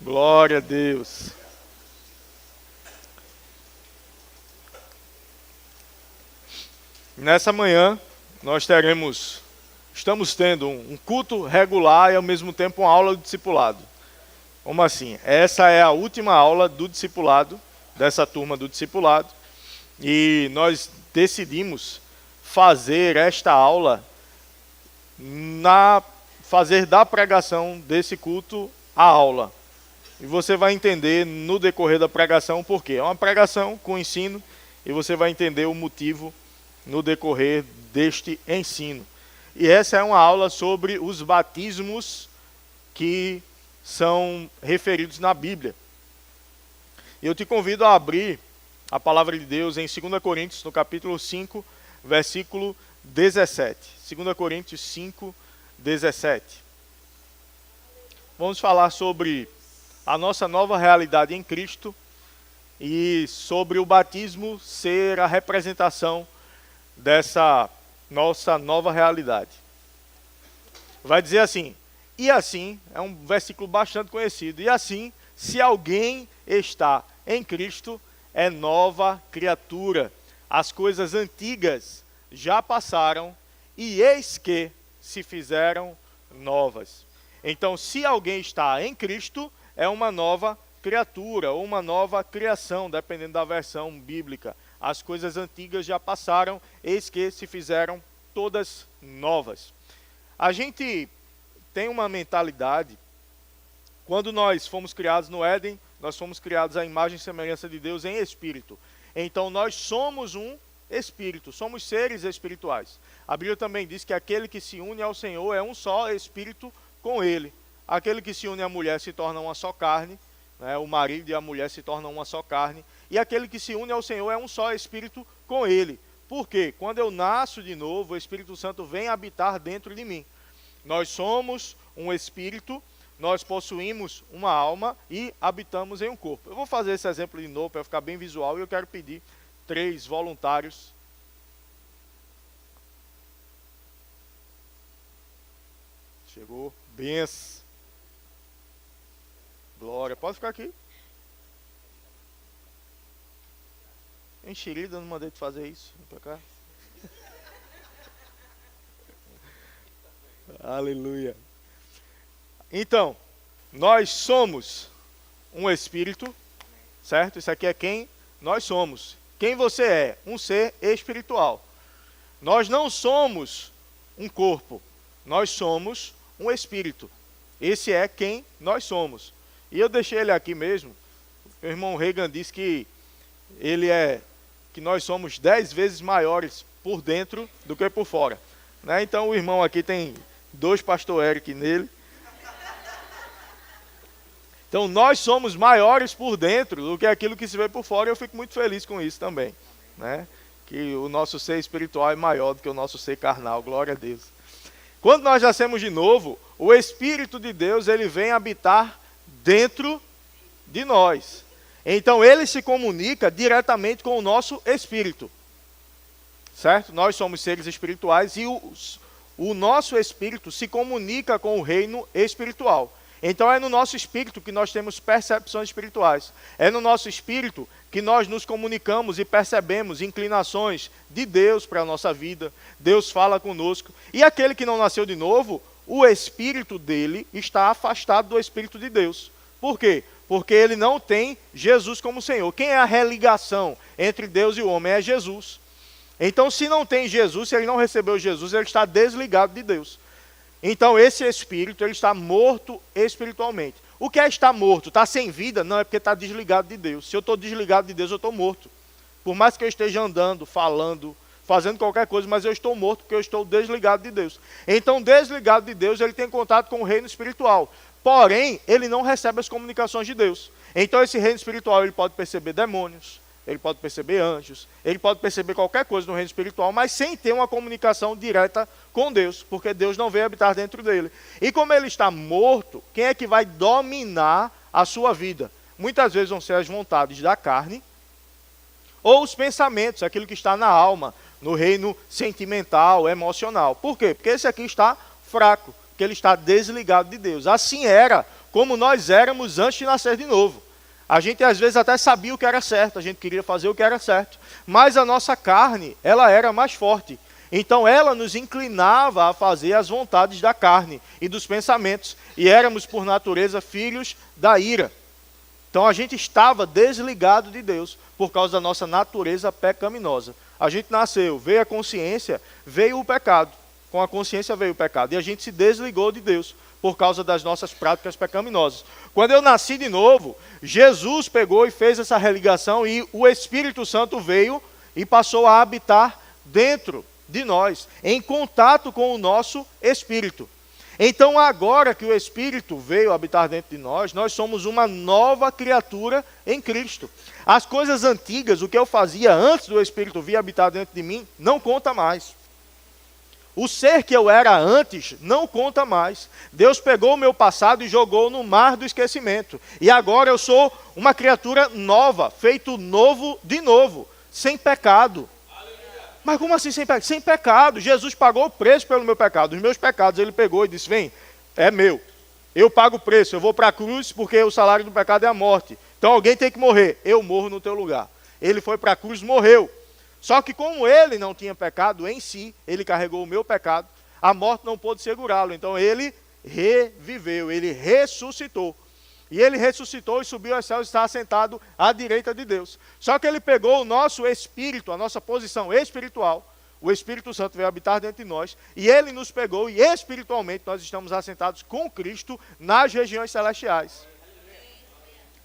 Glória a Deus. Nessa manhã, estamos tendo um culto regular e ao mesmo tempo uma aula de discipulado. Como assim? Essa é a última aula do discipulado, dessa turma do discipulado, e nós decidimos fazer esta aula, fazer da pregação desse culto a aula. E você vai entender no decorrer da pregação o porquê. É uma pregação com ensino e você vai entender o motivo no decorrer deste ensino. E essa é uma aula sobre os batismos que são referidos na Bíblia. E eu te convido a abrir a palavra de Deus em 2 Coríntios, no capítulo 5, versículo 17. 2 Coríntios 5, 17. Vamos falar sobre a nossa nova realidade em Cristo e sobre o batismo ser a representação dessa nossa nova realidade. Vai dizer assim, e assim, é um versículo bastante conhecido, e assim, se alguém está em Cristo, é nova criatura. As coisas antigas já passaram e eis que se fizeram novas. Então, se alguém está em Cristo, é uma nova criatura ou uma nova criação, dependendo da versão bíblica. As coisas antigas já passaram, eis que se fizeram todas novas. A gente tem uma mentalidade, quando nós fomos criados no Éden, nós fomos criados à imagem e semelhança de Deus em espírito. Então nós somos um espírito, somos seres espirituais. A Bíblia também diz que aquele que se une ao Senhor é um só espírito com Ele. Aquele que se une à mulher se torna uma só carne, né? O marido e a mulher se tornam uma só carne. E aquele que se une ao Senhor é um só espírito com Ele. Por quê? Quando eu nasço de novo, o Espírito Santo vem habitar dentro de mim. Nós somos um espírito, nós possuímos uma alma e habitamos em um corpo. Eu vou fazer esse exemplo de novo para ficar bem visual e eu quero pedir 3 voluntários. Chegou, benção. Glória, pode ficar aqui. Enxerida, eu não mandei tu fazer isso. Vem pra cá. Aleluia. Então, nós somos um espírito, certo? Isso aqui é quem nós somos. Quem você é? Um ser espiritual. Nós não somos um corpo, nós somos um espírito. Esse é quem nós somos. E eu deixei ele aqui mesmo. O irmão Reagan disse que que nós somos 10 vezes maiores por dentro do que por fora. Né? Então o irmão aqui tem 2 pastor Eric nele. Então nós somos maiores por dentro do que aquilo que se vê por fora, e eu fico muito feliz com isso também. Né? Que o nosso ser espiritual é maior do que o nosso ser carnal, glória a Deus. Quando nós nascemos de novo, o Espírito de Deus ele vem habitar dentro de nós. Então ele se comunica diretamente com o nosso espírito. Certo? Nós somos seres espirituais e o nosso espírito se comunica com o reino espiritual. Então é no nosso espírito que nós temos percepções espirituais. É no nosso espírito que nós nos comunicamos e percebemos inclinações de Deus para a nossa vida. Deus fala conosco. E aquele que não nasceu de novo, o espírito dele está afastado do Espírito de Deus. Por quê? Porque ele não tem Jesus como Senhor. Quem é a religação entre Deus e o homem? É Jesus. Então, se não tem Jesus, se ele não recebeu Jesus, ele está desligado de Deus. Então, esse espírito, ele está morto espiritualmente. O que é estar morto? Está sem vida? Não, é porque está desligado de Deus. Se eu estou desligado de Deus, eu estou morto. Por mais que eu esteja andando, falando, fazendo qualquer coisa, mas eu estou morto porque eu estou desligado de Deus. Então, desligado de Deus, ele tem contato com o reino espiritual. Porém, ele não recebe as comunicações de Deus. Então, esse reino espiritual, ele pode perceber demônios, ele pode perceber anjos, ele pode perceber qualquer coisa no reino espiritual, mas sem ter uma comunicação direta com Deus, porque Deus não veio habitar dentro dele. E como ele está morto, quem é que vai dominar a sua vida? Muitas vezes vão ser as vontades da carne, ou os pensamentos, aquilo que está na alma, no reino sentimental, emocional. Por quê? Porque esse aqui está fraco, porque ele está desligado de Deus. Assim era como nós éramos antes de nascer de novo. A gente às vezes até sabia o que era certo, a gente queria fazer o que era certo, mas a nossa carne, ela era mais forte. Então ela nos inclinava a fazer as vontades da carne e dos pensamentos, e éramos por natureza filhos da ira. Então a gente estava desligado de Deus por causa da nossa natureza pecaminosa. A gente nasceu, veio a consciência, veio o pecado. Com a consciência veio o pecado. E a gente se desligou de Deus por causa das nossas práticas pecaminosas. Quando eu nasci de novo, Jesus pegou e fez essa religação e o Espírito Santo veio e passou a habitar dentro de nós, em contato com o nosso espírito. Então agora que o Espírito veio habitar dentro de nós somos uma nova criatura em Cristo. As coisas antigas, o que eu fazia antes do Espírito vir habitar dentro de mim, não conta mais. O ser que eu era antes não conta mais. Deus pegou o meu passado e jogou no mar do esquecimento. E agora eu sou uma criatura nova, feito novo de novo, sem pecado. Mas como assim sem pecado? Sem pecado. Jesus pagou o preço pelo meu pecado. Os meus pecados ele pegou e disse, vem, é meu. Eu pago o preço, eu vou para a cruz porque o salário do pecado é a morte. Então alguém tem que morrer. Eu morro no teu lugar. Ele foi para a cruz, morreu. Só que como ele não tinha pecado em si, ele carregou o meu pecado, a morte não pôde segurá-lo. Então ele reviveu, ele ressuscitou. E ele ressuscitou e subiu aos céus e está assentado à direita de Deus. Só que ele pegou o nosso espírito, a nossa posição espiritual, o Espírito Santo veio habitar dentro de nós, e ele nos pegou e espiritualmente nós estamos assentados com Cristo nas regiões celestiais.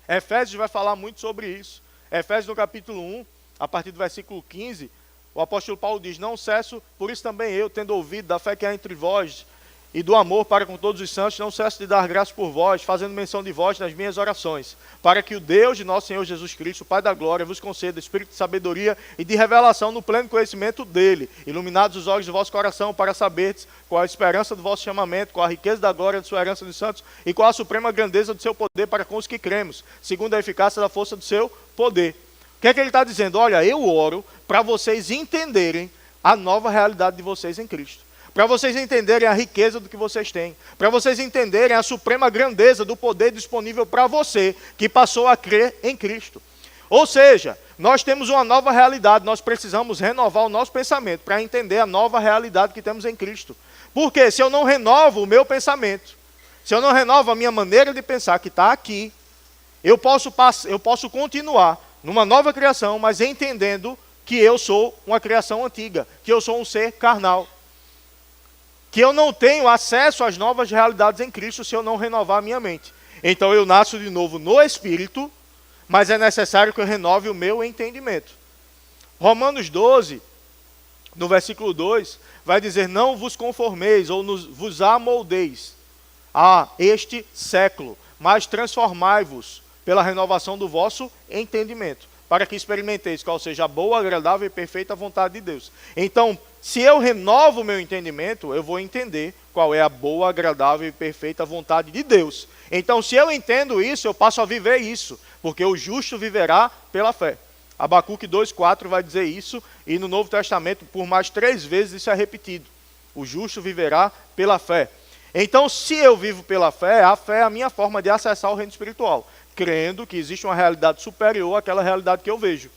Efésios vai falar muito sobre isso. Efésios no capítulo 1, a partir do versículo 15, o apóstolo Paulo diz, não cesso, por isso também eu, tendo ouvido da fé que há entre vós, e do amor para com todos os santos, não cesso de dar graças por vós, fazendo menção de vós nas minhas orações, para que o Deus de nosso Senhor Jesus Cristo, o Pai da glória, vos conceda espírito de sabedoria e de revelação no pleno conhecimento dele, iluminados os olhos do vosso coração, para saberdes qual a esperança do vosso chamamento, qual a riqueza da glória de sua herança dos santos, e qual a suprema grandeza do seu poder para com os que cremos, segundo a eficácia da força do seu poder. O que é que ele está dizendo? Olha, eu oro para vocês entenderem a nova realidade de vocês em Cristo. Para vocês entenderem a riqueza do que vocês têm. Para vocês entenderem a suprema grandeza do poder disponível para você, que passou a crer em Cristo. Ou seja, nós temos uma nova realidade, nós precisamos renovar o nosso pensamento para entender a nova realidade que temos em Cristo. Porque se eu não renovo o meu pensamento, se eu não renovo a minha maneira de pensar que está aqui, eu posso continuar numa nova criação, mas entendendo que eu sou uma criação antiga, que eu sou um ser carnal. Que eu não tenho acesso às novas realidades em Cristo se eu não renovar a minha mente. Então eu nasço de novo no Espírito, mas é necessário que eu renove o meu entendimento. Romanos 12, no versículo 2, vai dizer, não vos conformeis ou vos amoldeis a este século, mas transformai-vos pela renovação do vosso entendimento, para que experimenteis qual seja a boa, agradável e perfeita vontade de Deus. Então, se eu renovo o meu entendimento, eu vou entender qual é a boa, agradável e perfeita vontade de Deus. Então, se eu entendo isso, eu passo a viver isso, porque o justo viverá pela fé. Abacuque 2,4 vai dizer isso, e no Novo Testamento, por mais 3 vezes, isso é repetido. O justo viverá pela fé. Então, se eu vivo pela fé, a fé é a minha forma de acessar o reino espiritual, crendo que existe uma realidade superior àquela realidade que eu vejo.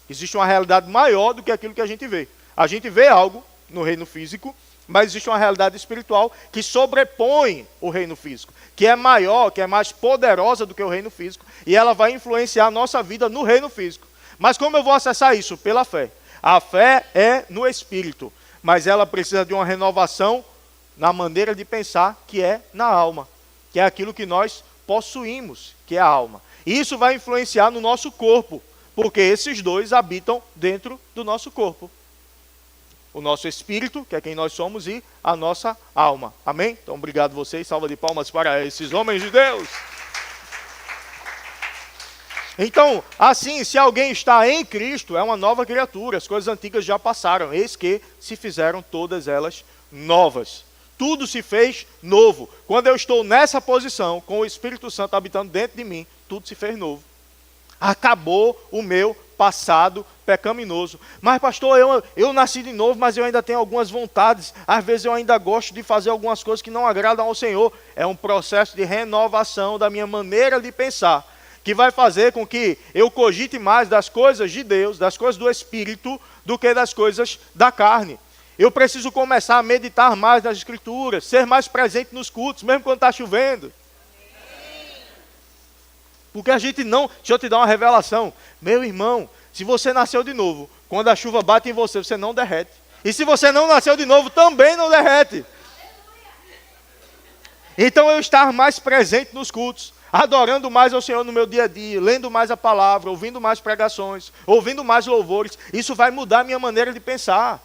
Existe uma realidade maior do que aquilo que a gente vê. A gente vê algo no reino físico, mas existe uma realidade espiritual que sobrepõe o reino físico, que é maior, que é mais poderosa do que o reino físico, e ela vai influenciar a nossa vida no reino físico. Mas como eu vou acessar isso? Pela fé. A fé é no Espírito, mas ela precisa de uma renovação na maneira de pensar, que é na alma, que é aquilo que nós possuímos, que é a alma. E isso vai influenciar no nosso corpo, porque esses dois habitam dentro do nosso corpo. O nosso espírito, que é quem nós somos, e a nossa alma. Amém? Então, obrigado vocês. Salva de palmas para esses homens de Deus. Então, assim, se alguém está em Cristo, é uma nova criatura. As coisas antigas já passaram. Eis que se fizeram todas elas novas. Tudo se fez novo. Quando eu estou nessa posição, com o Espírito Santo habitando dentro de mim, tudo se fez novo. Acabou o meu passado pecaminoso. Mas pastor, eu nasci de novo, mas eu ainda tenho algumas vontades. Às vezes eu ainda gosto de fazer algumas coisas que não agradam ao Senhor. É um processo de renovação da minha maneira de pensar, que vai fazer com que eu cogite mais das coisas de Deus, das coisas do Espírito, do que das coisas da carne. Eu preciso começar a meditar mais nas Escrituras, ser mais presente nos cultos, mesmo quando está chovendo. Porque a gente não... Deixa eu te dar uma revelação. Meu irmão, se você nasceu de novo, quando a chuva bate em você, você não derrete. E se você não nasceu de novo, também não derrete. Então eu estar mais presente nos cultos, adorando mais ao Senhor no meu dia a dia, lendo mais a palavra, ouvindo mais pregações, ouvindo mais louvores, isso vai mudar a minha maneira de pensar.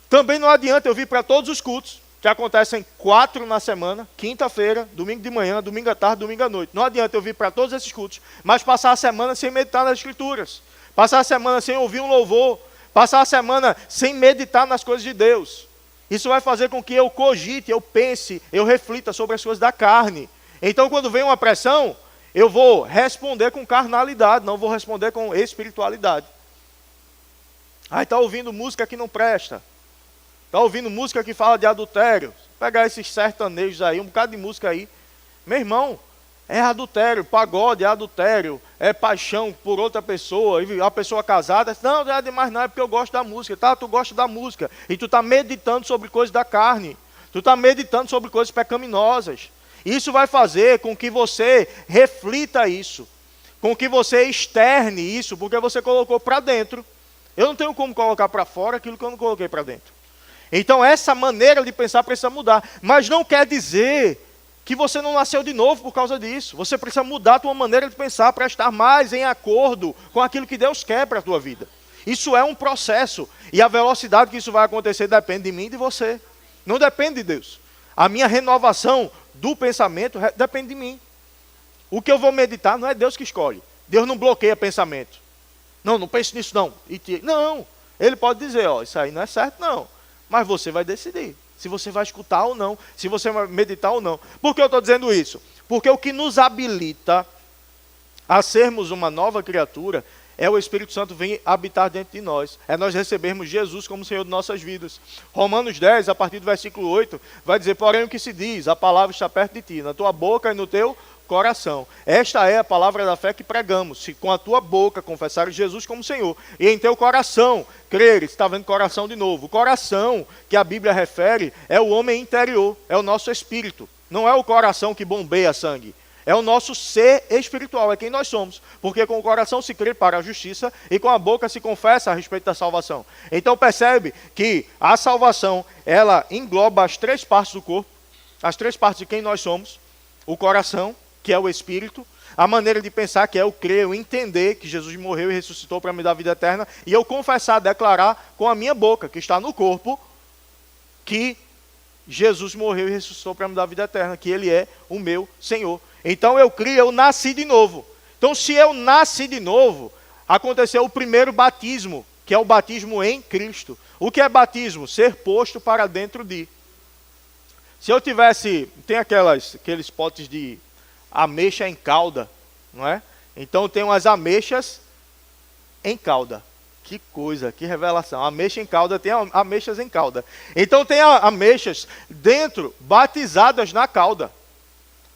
Também não adianta eu vir para todos os cultos, que acontecem 4 na semana, quinta-feira, domingo de manhã, domingo à tarde, domingo à noite. Não adianta eu vir para todos esses cultos, mas passar a semana sem meditar nas Escrituras, passar a semana sem ouvir um louvor, passar a semana sem meditar nas coisas de Deus. Isso vai fazer com que eu cogite, eu pense, eu reflita sobre as coisas da carne. Então, quando vem uma pressão, eu vou responder com carnalidade, não vou responder com espiritualidade. Aí está ouvindo música que não presta. Está ouvindo música que fala de adultério. Pegar esses sertanejos aí, um bocado de música aí. Meu irmão, é adultério, pagode é adultério, é paixão por outra pessoa, e a pessoa casada, não é demais não, é porque eu gosto da música, tá? Tu gosta da música, e tu está meditando sobre coisas da carne, tu está meditando sobre coisas pecaminosas. Isso vai fazer com que você reflita isso, com que você externe isso, porque você colocou para dentro. Eu não tenho como colocar para fora aquilo que eu não coloquei para dentro. Então essa maneira de pensar precisa mudar, mas não quer dizer que você não nasceu de novo por causa disso. Você precisa mudar a tua maneira de pensar para estar mais em acordo com aquilo que Deus quer para a tua vida. Isso é um processo, e a velocidade que isso vai acontecer depende de mim e de você. Não depende de Deus. A minha renovação do pensamento depende de mim. O que eu vou meditar não é Deus que escolhe. Deus não bloqueia pensamento. Não, não pense nisso não. Não, Ele pode dizer, ó, isso aí não é certo não. Mas você vai decidir se você vai escutar ou não, se você vai meditar ou não. Por que eu estou dizendo isso? Porque o que nos habilita a sermos uma nova criatura é o Espírito Santo vir habitar dentro de nós. É nós recebermos Jesus como Senhor de nossas vidas. Romanos 10, a partir do versículo 8, vai dizer, porém o que se diz, a palavra está perto de ti, na tua boca e no teu coração. Esta é a palavra da fé que pregamos. Se com a tua boca confessares Jesus como Senhor, e em teu coração creres, está vendo coração de novo. O coração que a Bíblia refere é o homem interior, é o nosso espírito. Não é o coração que bombeia sangue. É o nosso ser espiritual, é quem nós somos. Porque com o coração se crê para a justiça e com a boca se confessa a respeito da salvação. Então percebe que a salvação, ela engloba as 3 partes do corpo, as 3 partes de quem nós somos. O coração, que é o espírito, a maneira de pensar, que é o crer, eu entender que Jesus morreu e ressuscitou para me dar vida eterna, e eu confessar, declarar com a minha boca, que está no corpo, que Jesus morreu e ressuscitou para me dar vida eterna, que Ele é o meu Senhor. Então eu criei, eu nasci de novo. Então se eu nasci de novo, aconteceu o primeiro batismo, que é o batismo em Cristo. O que é batismo? Ser posto para dentro de. Se eu tivesse, tem aqueles potes de ameixa em calda, não é? Então tem umas ameixas em calda. Que coisa, que revelação. Ameixa em calda, tem ameixas em calda. Então tem ameixas dentro, batizadas na calda.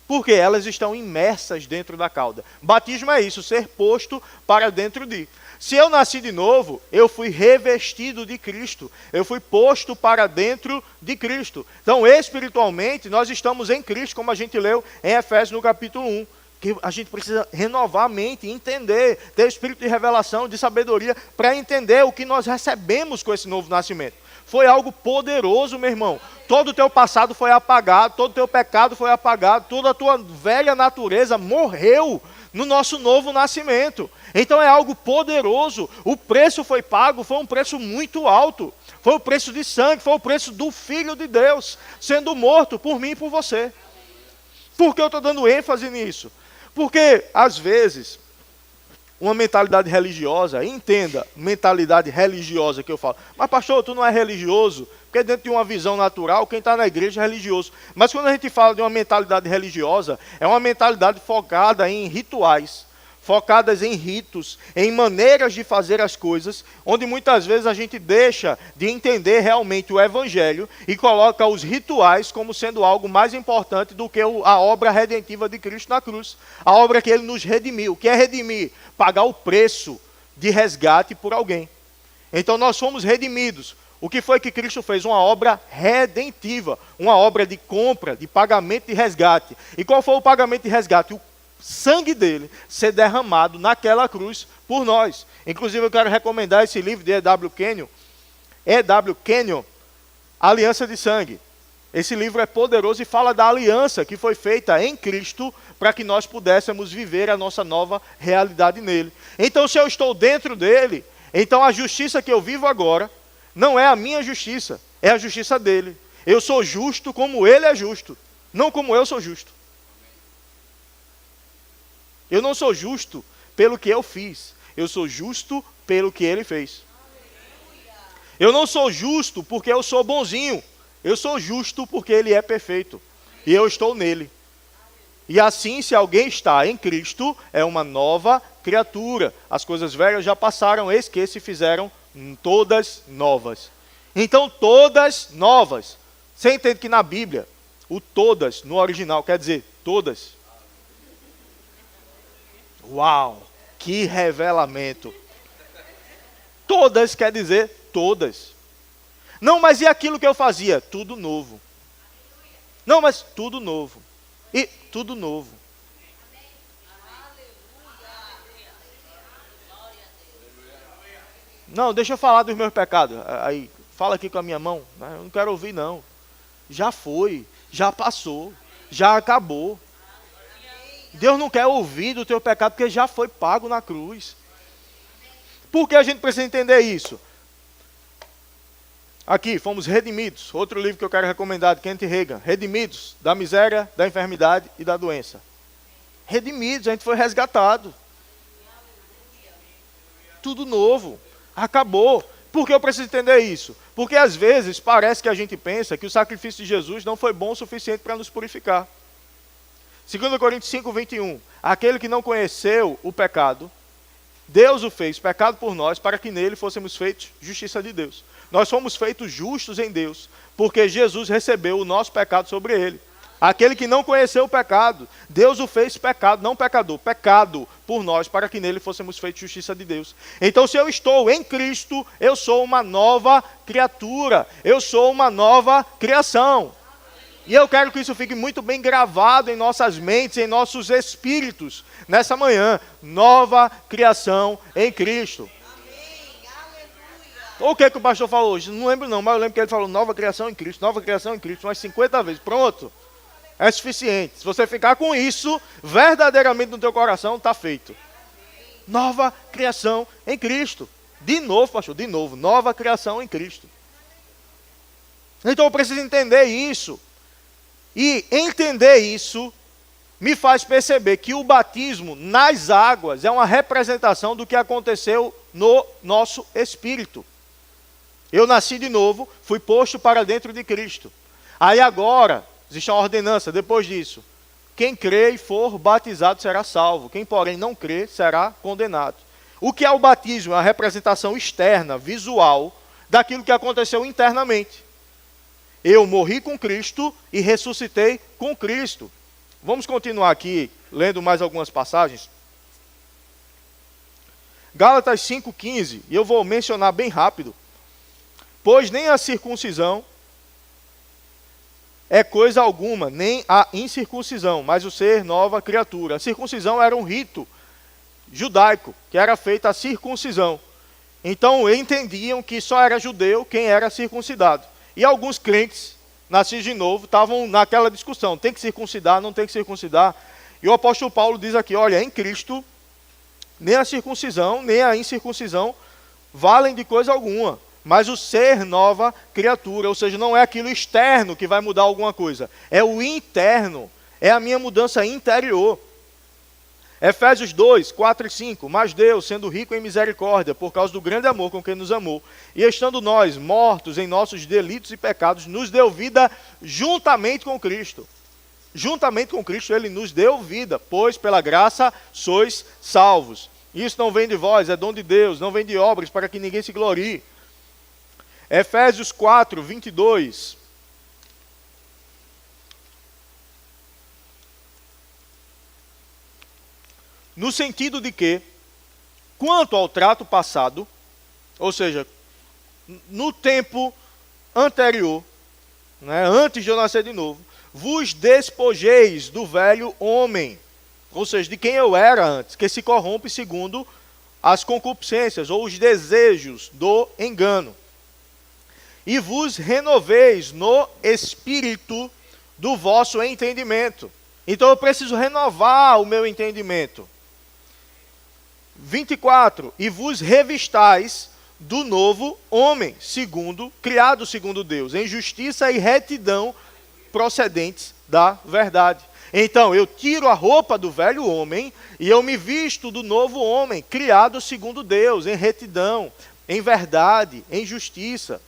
Porque elas estão imersas dentro da calda. Batismo é isso, ser posto para dentro de. Se eu nasci de novo, eu fui revestido de Cristo. Eu fui posto para dentro de Cristo. Então, espiritualmente, nós estamos em Cristo, como a gente leu em Efésios no capítulo 1. Que a gente precisa renovar a mente, entender, ter espírito de revelação, de sabedoria, para entender o que nós recebemos com esse novo nascimento. Foi algo poderoso, meu irmão. Todo o teu passado foi apagado, todo o teu pecado foi apagado, toda a tua velha natureza morreu no nosso novo nascimento. Então é algo poderoso. O preço foi pago, foi um preço muito alto. Foi o preço de sangue, foi o preço do Filho de Deus, sendo morto por mim e por você. Por que eu estou dando ênfase nisso? Porque, às vezes, uma mentalidade religiosa, entenda, mentalidade religiosa que eu falo, mas pastor, tu não é religioso, porque dentro de uma visão natural, quem está na igreja é religioso. Mas quando a gente fala de uma mentalidade religiosa, é uma mentalidade focada em rituais, focadas em ritos, em maneiras de fazer as coisas, onde muitas vezes a gente deixa de entender realmente o Evangelho e coloca os rituais como sendo algo mais importante do que a obra redentiva de Cristo na cruz. A obra que ele nos redimiu. O que é redimir? Pagar o preço de resgate por alguém. Então nós fomos redimidos. O que foi que Cristo fez? Uma obra redentiva, uma obra de compra, de pagamento de resgate. E qual foi o pagamento de resgate? O sangue dele ser derramado naquela cruz por nós. Inclusive eu quero recomendar esse livro de E.W. Kenyon, Aliança de Sangue. Esse livro é poderoso e fala da aliança que foi feita em Cristo para que nós pudéssemos viver a nossa nova realidade nele. Então se eu estou dentro dele, então a justiça que eu vivo agora não é a minha justiça, é a justiça dele. Eu sou justo como ele é justo, não como eu sou justo. Eu não sou justo pelo que eu fiz, eu sou justo pelo que ele fez. Eu não sou justo porque eu sou bonzinho, eu sou justo porque ele é perfeito e eu estou nele. E assim, se alguém está em Cristo, é uma nova criatura. As coisas velhas já passaram, eis que se fizeram todas novas. Então, todas novas. Você entende que na Bíblia, o todas, no original, quer dizer todas. Uau, que revelamento. Todas quer dizer todas. Não, mas e aquilo que eu fazia? Tudo novo. Não, mas tudo novo. E tudo novo. Não, deixa eu falar dos meus pecados. Aí, fala aqui com a minha mão. Eu não quero ouvir, não. Já foi, já passou, já acabou. Deus não quer ouvir do teu pecado porque já foi pago na cruz. Por que a gente precisa entender isso? Aqui, fomos redimidos. Outro livro que eu quero recomendar, de Kenneth Hagin. Redimidos da miséria, da enfermidade e da doença. Redimidos, a gente foi resgatado. Tudo novo. Acabou. Por que eu preciso entender isso? Porque às vezes parece que a gente pensa que o sacrifício de Jesus não foi bom o suficiente para nos purificar. 2 Coríntios 5, 21. Aquele que não conheceu o pecado, Deus o fez pecado por nós, para que nele fôssemos feitos justiça de Deus. Nós fomos feitos justos em Deus, porque Jesus recebeu o nosso pecado sobre ele. Aquele que não conheceu o pecado, Deus o fez pecado, não pecador, pecado por nós, para que nele fôssemos feitos justiça de Deus. Então, se eu estou em Cristo, eu sou uma nova criatura, eu sou uma nova criação. E eu quero que isso fique muito bem gravado em nossas mentes, em nossos espíritos, nessa manhã. Nova criação em Cristo. O que o pastor falou hoje? Não lembro não, mas eu lembro que ele falou nova criação em Cristo, umas 50 vezes. Pronto. É suficiente. Se você ficar com isso, verdadeiramente no teu coração, está feito. Nova criação em Cristo. De novo, pastor, de novo. Nova criação em Cristo. Então eu preciso entender isso. E entender isso me faz perceber que o batismo nas águas é uma representação do que aconteceu no nosso espírito. Eu nasci de novo, fui posto para dentro de Cristo. Aí agora, existe uma ordenança depois disso. Quem crê e for batizado será salvo. Quem, porém, não crê será condenado. O que é o batismo? É a representação externa, visual, daquilo que aconteceu internamente. Eu morri com Cristo e ressuscitei com Cristo. Vamos continuar aqui, lendo mais algumas passagens. Gálatas 5,15, e eu vou mencionar bem rápido. Pois nem a circuncisão é coisa alguma, nem a incircuncisão, mas o ser nova criatura. A circuncisão era um rito judaico, que era feita a circuncisão. Então entendiam que só era judeu quem era circuncidado. E alguns crentes, nascidos de novo, estavam naquela discussão, tem que circuncidar, não tem que circuncidar. E o apóstolo Paulo diz aqui, olha, em Cristo, nem a circuncisão, nem a incircuncisão valem de coisa alguma. Mas o ser nova criatura, ou seja, não é aquilo externo que vai mudar alguma coisa. É o interno, é a minha mudança interior. Efésios 2, 4 e 5. Mas Deus, sendo rico em misericórdia, por causa do grande amor com que nos amou, e estando nós mortos em nossos delitos e pecados, nos deu vida juntamente com Cristo. juntamente com Cristo, ele nos deu vida, pois pela graça sois salvos. Isso não vem de vós, é dom de Deus, não vem de obras, para que ninguém se glorie. Efésios 4, 22. No sentido de que, quanto ao trato passado, ou seja, no tempo anterior, né, antes de eu nascer de novo, vos despojeis do velho homem, ou seja, de quem eu era antes, que se corrompe segundo as concupiscências ou os desejos do engano. E vos renoveis no espírito do vosso entendimento. Então eu preciso renovar o meu entendimento. 24. E vos revistais do novo homem, criado segundo Deus, em justiça e retidão procedentes da verdade. Então, eu tiro a roupa do velho homem e eu me visto do novo homem, criado segundo Deus, em retidão, em verdade, em justiça.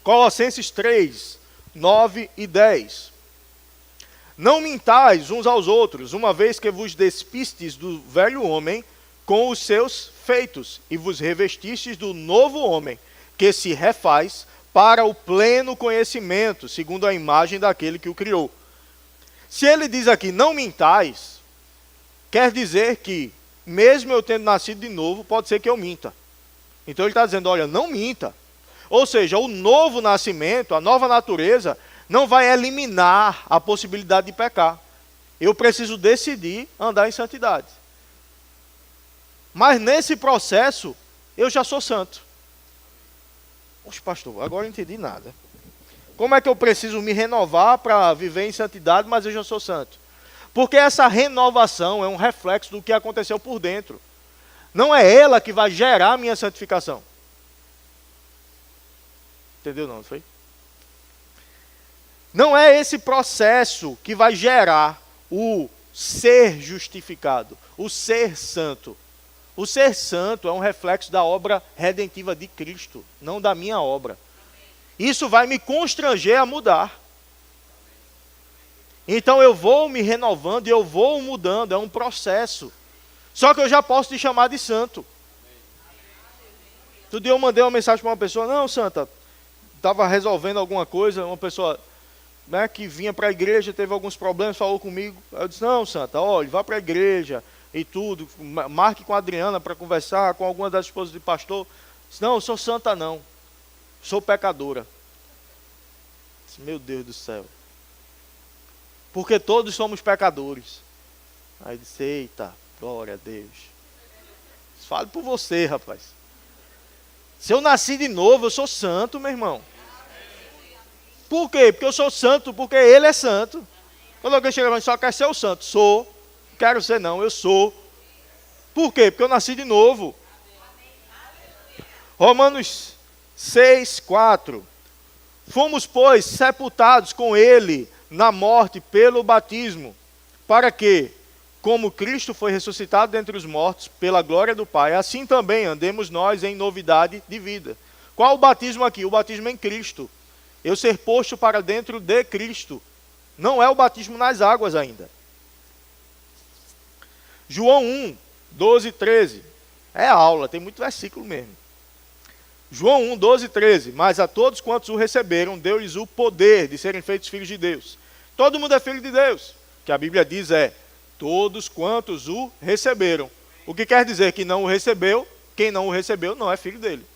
Colossenses 3, 9 e 10. Não mintais uns aos outros, uma vez que vos despistes do velho homem com os seus feitos, e vos revestistes do novo homem, que se refaz para o pleno conhecimento, segundo a imagem daquele que o criou. Se ele diz aqui, não mintais, quer dizer que, mesmo eu tendo nascido de novo, pode ser que eu minta. Então ele está dizendo, olha, não minta. Ou seja, o novo nascimento, a nova natureza, não vai eliminar a possibilidade de pecar. Eu preciso decidir andar em santidade. Mas nesse processo, eu já sou santo. Poxa, pastor, agora eu não entendi nada. Como é que eu preciso me renovar para viver em santidade, mas eu já sou santo? Porque essa renovação é um reflexo do que aconteceu por dentro. Não é ela que vai gerar a minha santificação. Entendeu não, foi? Não é esse processo que vai gerar o ser justificado, o ser santo. O ser santo é um reflexo da obra redentiva de Cristo, não da minha obra. Isso vai me constranger a mudar. Então eu vou me renovando e eu vou mudando, é um processo. Só que eu já posso te chamar de santo. Outro dia eu mandei uma mensagem para uma pessoa, não, santa, estava resolvendo alguma coisa, uma pessoa, né, que vinha para a igreja, teve alguns problemas, falou comigo. Eu disse, não, santa, olha, vá para a igreja e tudo, marque com a Adriana para conversar, com alguma das esposas de pastor. Eu disse, não, eu sou santa não, sou pecadora. Eu disse, meu Deus do céu. Porque todos somos pecadores. Aí eu disse, eita, glória a Deus. Fale por você, rapaz. Se eu nasci de novo, eu sou santo, meu irmão. Por quê? Porque eu sou santo, porque ele é santo. Quando alguém chega e só quer ser o santo, sou. Não quero ser não, eu sou. Por quê? Porque eu nasci de novo. Romanos 6, 4. Fomos, pois, sepultados com ele na morte pelo batismo, para que, como Cristo foi ressuscitado dentre os mortos pela glória do Pai, assim também andemos nós em novidade de vida. Qual o batismo aqui? O batismo em Cristo. Eu ser posto para dentro de Cristo. Não é o batismo nas águas ainda. João 1, 12 e 13. É aula, tem muito versículo mesmo. João 1, 12 e 13. Mas a todos quantos o receberam, deu-lhes o poder de serem feitos filhos de Deus. Todo mundo é filho de Deus. O que a Bíblia diz é, todos quantos o receberam. O que quer dizer que não o recebeu, quem não o recebeu não é filho dele.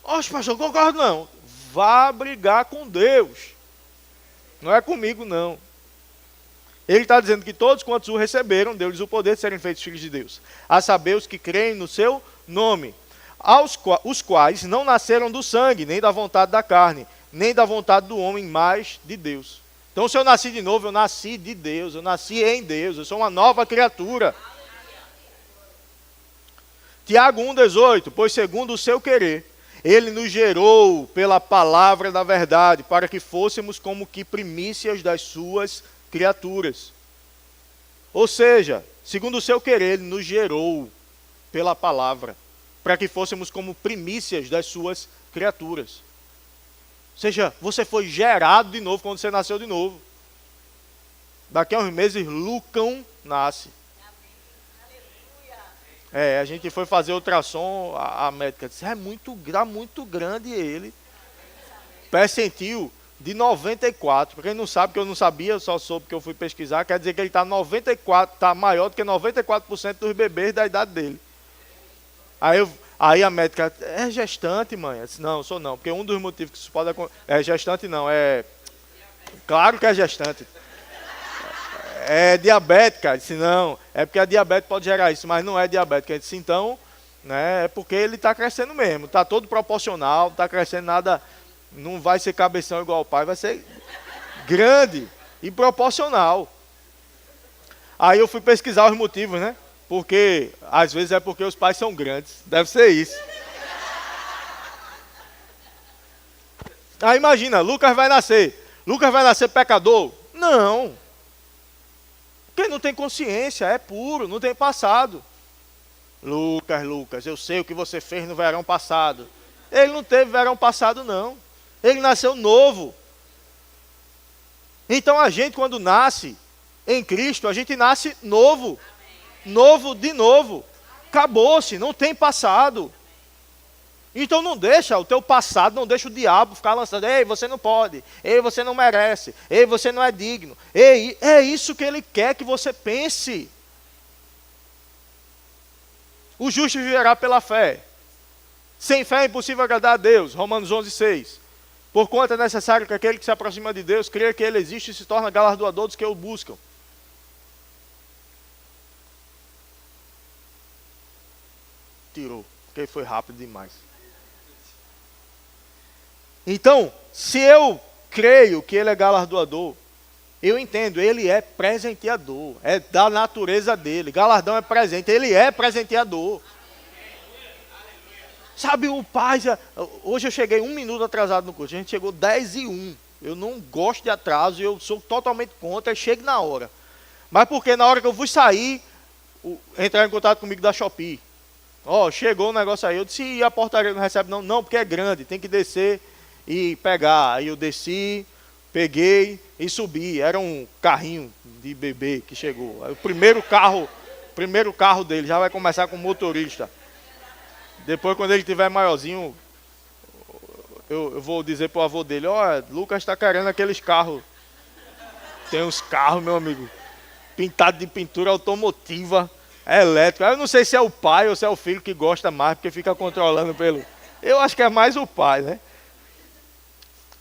Oxe, pastor, não concordo não. Vá brigar com Deus. Não é comigo não. Ele está dizendo que todos quantos o receberam, deu-lhes o poder de serem feitos filhos de Deus. A saber, os que creem no seu nome. Os quais não nasceram do sangue, nem da vontade da carne, nem da vontade do homem, mas de Deus. Então, se eu nasci de novo, eu nasci de Deus, eu nasci em Deus, eu sou uma nova criatura. Tiago 1,18, pois segundo o seu querer, ele nos gerou pela palavra da verdade, para que fôssemos como que primícias das suas criaturas. Ou seja, segundo o seu querer, ele nos gerou pela palavra, para que fôssemos como primícias das suas criaturas. Ou seja, você foi gerado de novo quando você nasceu de novo. Daqui a uns meses, Lucão nasce. A gente foi fazer ultrassom, a médica disse, muito grande ele. Percentil de 94. Para quem não sabe, que eu não sabia, eu só soube que eu fui pesquisar, quer dizer que ele está 94, está maior do que 94% dos bebês da idade dele. Aí a médica, é gestante, mãe? Eu disse, não, sou não, porque um dos motivos que isso pode acontecer, é gestante não, claro que é gestante. É diabética? Eu disse, não, é porque a diabetes pode gerar isso, mas não é diabética. Eu disse, então, né, é porque ele está crescendo mesmo, está todo proporcional, não está crescendo nada, não vai ser cabeção igual o pai, vai ser grande e proporcional. Aí eu fui pesquisar os motivos, né? Porque, às vezes é porque os pais são grandes, deve ser isso. Aí imagina, Lucas vai nascer pecador? Não. Porque não tem consciência, é puro, não tem passado. Lucas, eu sei o que você fez no verão passado. Ele não teve verão passado, não. Ele nasceu novo. Então a gente, quando nasce em Cristo, a gente nasce novo. Novo de novo. Acabou-se, não tem passado. Então não deixa o teu passado, não deixa o diabo ficar lançando, ei, você não pode, ei, você não merece, ei, você não é digno. Ei, é isso que ele quer que você pense. O justo viverá pela fé. Sem fé é impossível agradar a Deus. Romanos 11:6. Porquanto é necessário que aquele que se aproxima de Deus creia que ele existe e se torna galardoador dos que o buscam. Tirou, porque foi rápido demais. Então, se eu creio que ele é galardoador, eu entendo, ele é presenteador, é da natureza dele. Galardão é presente, ele é presenteador. Sabe, o pai, hoje eu cheguei 1 minuto atrasado no curso, a gente chegou 10:01. Eu não gosto de atraso, eu sou totalmente contra, eu chego na hora. Mas porque na hora que eu fui sair, entraram em contato comigo da Shopee. Chegou o negócio aí, eu disse, e a portaria não recebe não? Não, porque é grande, tem que descer e pegar. Aí eu desci, peguei e subi. Era um carrinho de bebê que chegou. Aí o primeiro carro dele, já vai começar com o motorista. Depois, quando ele tiver maiorzinho, eu vou dizer pro avô dele, Lucas está querendo aqueles carros. Tem uns carros, meu amigo, pintados de pintura automotiva, elétrica. Eu não sei se é o pai ou se é o filho que gosta mais, porque fica controlando pelo... Eu acho que é mais o pai, né?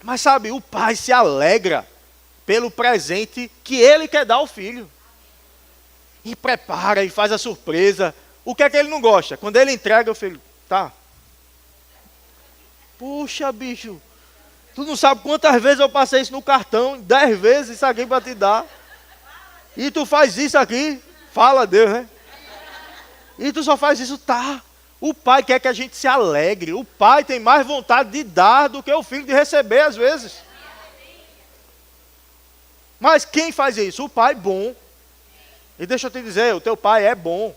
Mas sabe, o pai se alegra pelo presente que ele quer dar ao filho. E prepara, e faz a surpresa. O que é que ele não gosta? Quando ele entrega, o filho, tá. Puxa, bicho, tu não sabe quantas vezes eu passei isso no cartão, 10 vezes isso aqui para te dar. E tu faz isso aqui, fala a Deus, né? E tu só faz isso, tá. O pai quer que a gente se alegre. O pai tem mais vontade de dar do que o filho de receber às vezes. Mas quem faz isso? O pai bom. E deixa eu te dizer, o teu pai é bom.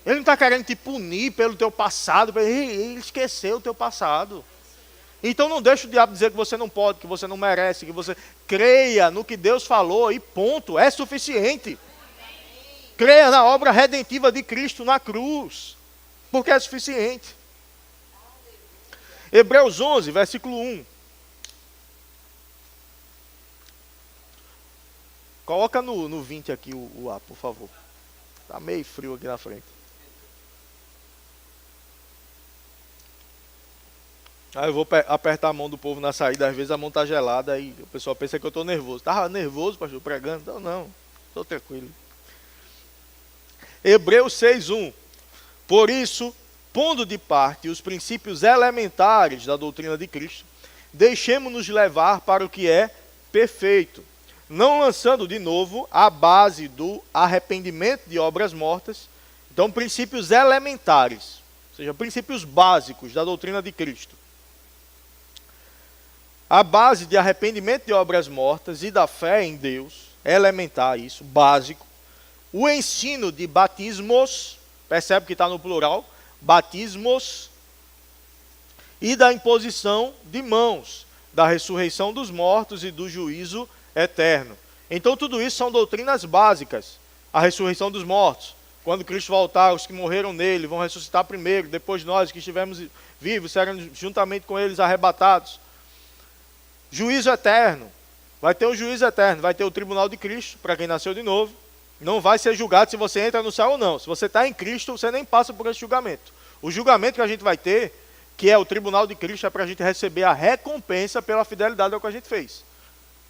Ele não está querendo te punir pelo teu passado. Ele esqueceu o teu passado. Então não deixa o diabo dizer que você não pode, que você não merece, que você... Creia no que Deus falou e ponto. É suficiente. Creia na obra redentiva de Cristo na cruz. Porque é suficiente. Hebreus 11, versículo 1. Coloca no 20 aqui o A, por favor. Está meio frio aqui na frente. Aí eu vou apertar a mão do povo na saída, às vezes a mão está gelada, aí o pessoal pensa que eu estou nervoso. Estava nervoso, pastor, pregando? Então não, estou tranquilo. Hebreus 6:1. Por isso, pondo de parte os princípios elementares da doutrina de Cristo, deixemo-nos levar para o que é perfeito, não lançando de novo a base do arrependimento de obras mortas. Então, princípios elementares, ou seja, princípios básicos da doutrina de Cristo. A base de arrependimento de obras mortas e da fé em Deus, é elementar isso, básico. O ensino de batismos, percebe que está no plural, batismos, e da imposição de mãos, da ressurreição dos mortos e do juízo eterno. Então tudo isso são doutrinas básicas. A ressurreição dos mortos. Quando Cristo voltar, os que morreram nele vão ressuscitar primeiro, depois nós que estivermos vivos seremos juntamente com eles arrebatados. Juízo eterno. Vai ter um juízo eterno, vai ter o tribunal de Cristo, para quem nasceu de novo. Não vai ser julgado se você entra no céu ou não. Se você está em Cristo, você nem passa por esse julgamento. O julgamento que a gente vai ter, que é o tribunal de Cristo, é para a gente receber a recompensa pela fidelidade ao que a gente fez.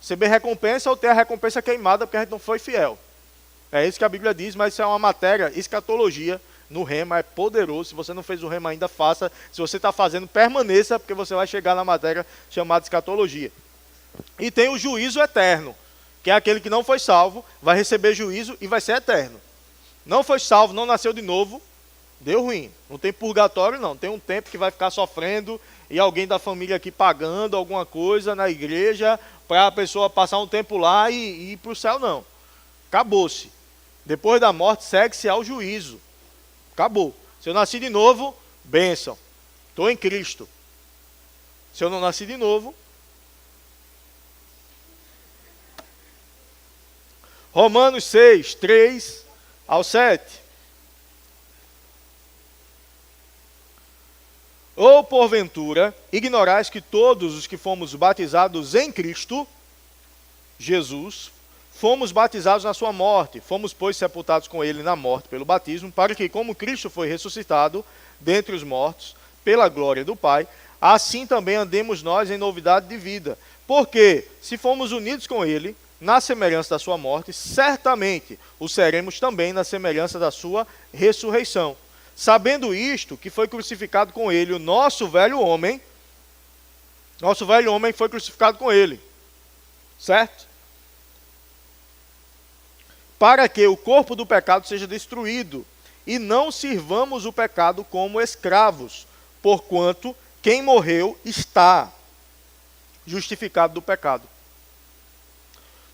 Receber recompensa ou ter a recompensa queimada porque a gente não foi fiel. É isso que a Bíblia diz, mas isso é uma matéria, escatologia, no rema, é poderoso. Se você não fez o rema ainda, faça. Se você está fazendo, permaneça, porque você vai chegar na matéria chamada escatologia. E tem o juízo eterno, que é aquele que não foi salvo, vai receber juízo e vai ser eterno. Não foi salvo, não nasceu de novo, deu ruim. Não tem purgatório não, tem um tempo que vai ficar sofrendo e alguém da família aqui pagando alguma coisa na igreja para a pessoa passar um tempo lá e ir para o céu, não. Acabou-se. Depois da morte, segue-se ao juízo. Acabou. Se eu nasci de novo, bênção. Estou em Cristo. Se eu não nasci de novo... Romanos 6, 3 ao 7. Ou porventura, ignorais que todos os que fomos batizados em Cristo, Jesus, fomos batizados na sua morte, fomos, pois, sepultados com ele na morte pelo batismo, para que, como Cristo foi ressuscitado dentre os mortos, pela glória do Pai, assim também andemos nós em novidade de vida. Porque, se fomos unidos com ele, na semelhança da sua morte, certamente o seremos também na semelhança da sua ressurreição. Sabendo isto, que foi crucificado com ele o nosso velho homem foi crucificado com ele, certo? Para que o corpo do pecado seja destruído, e não sirvamos o pecado como escravos, porquanto quem morreu está justificado do pecado.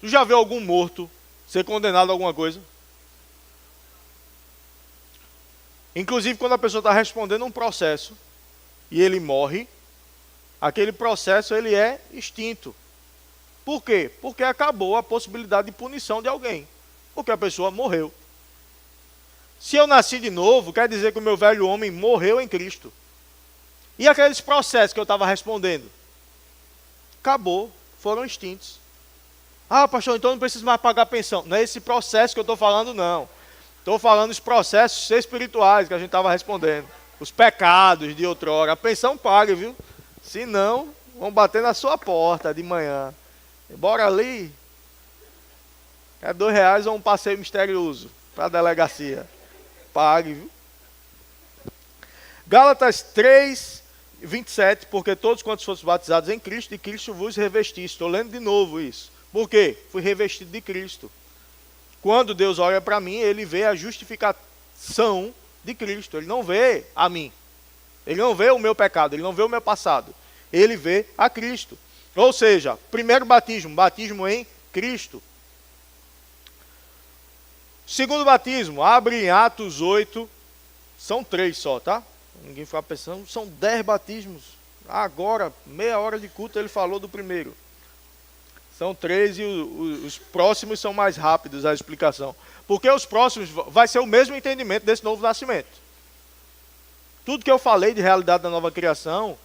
Tu já viu algum morto ser condenado a alguma coisa? Inclusive, quando a pessoa está respondendo um processo e ele morre, aquele processo ele é extinto. Por quê? Porque acabou a possibilidade de punição de alguém. Porque a pessoa morreu. Se eu nasci de novo, quer dizer que o meu velho homem morreu em Cristo. E aqueles processos que eu estava respondendo? Acabou, foram extintos. Ah, pastor, então não preciso mais pagar pensão. Não é esse processo que eu estou falando, não. Estou falando dos processos espirituais que a gente estava respondendo. Os pecados de outrora. A pensão paga, viu? Se não, vão bater na sua porta de manhã. Bora ali. É R$2 ou um passeio misterioso para a delegacia. Pague, viu? Gálatas 3, 27. Porque todos quantos fossem batizados em Cristo, de Cristo vos revestiste. Estou lendo de novo isso. Por quê? Fui revestido de Cristo. Quando Deus olha para mim, ele vê a justificação de Cristo. Ele não vê a mim. Ele não vê o meu pecado, ele não vê o meu passado. Ele vê a Cristo. Ou seja, primeiro batismo, batismo em Cristo. Segundo batismo, abre em Atos 8, são 3 só, tá? Ninguém fica pensando, são 10 batismos. Agora, meia hora de culto, ele falou do primeiro. São 3 e os próximos são mais rápidos a explicação. Porque os próximos vai ser o mesmo entendimento desse novo nascimento. Tudo que eu falei de realidade da nova criação,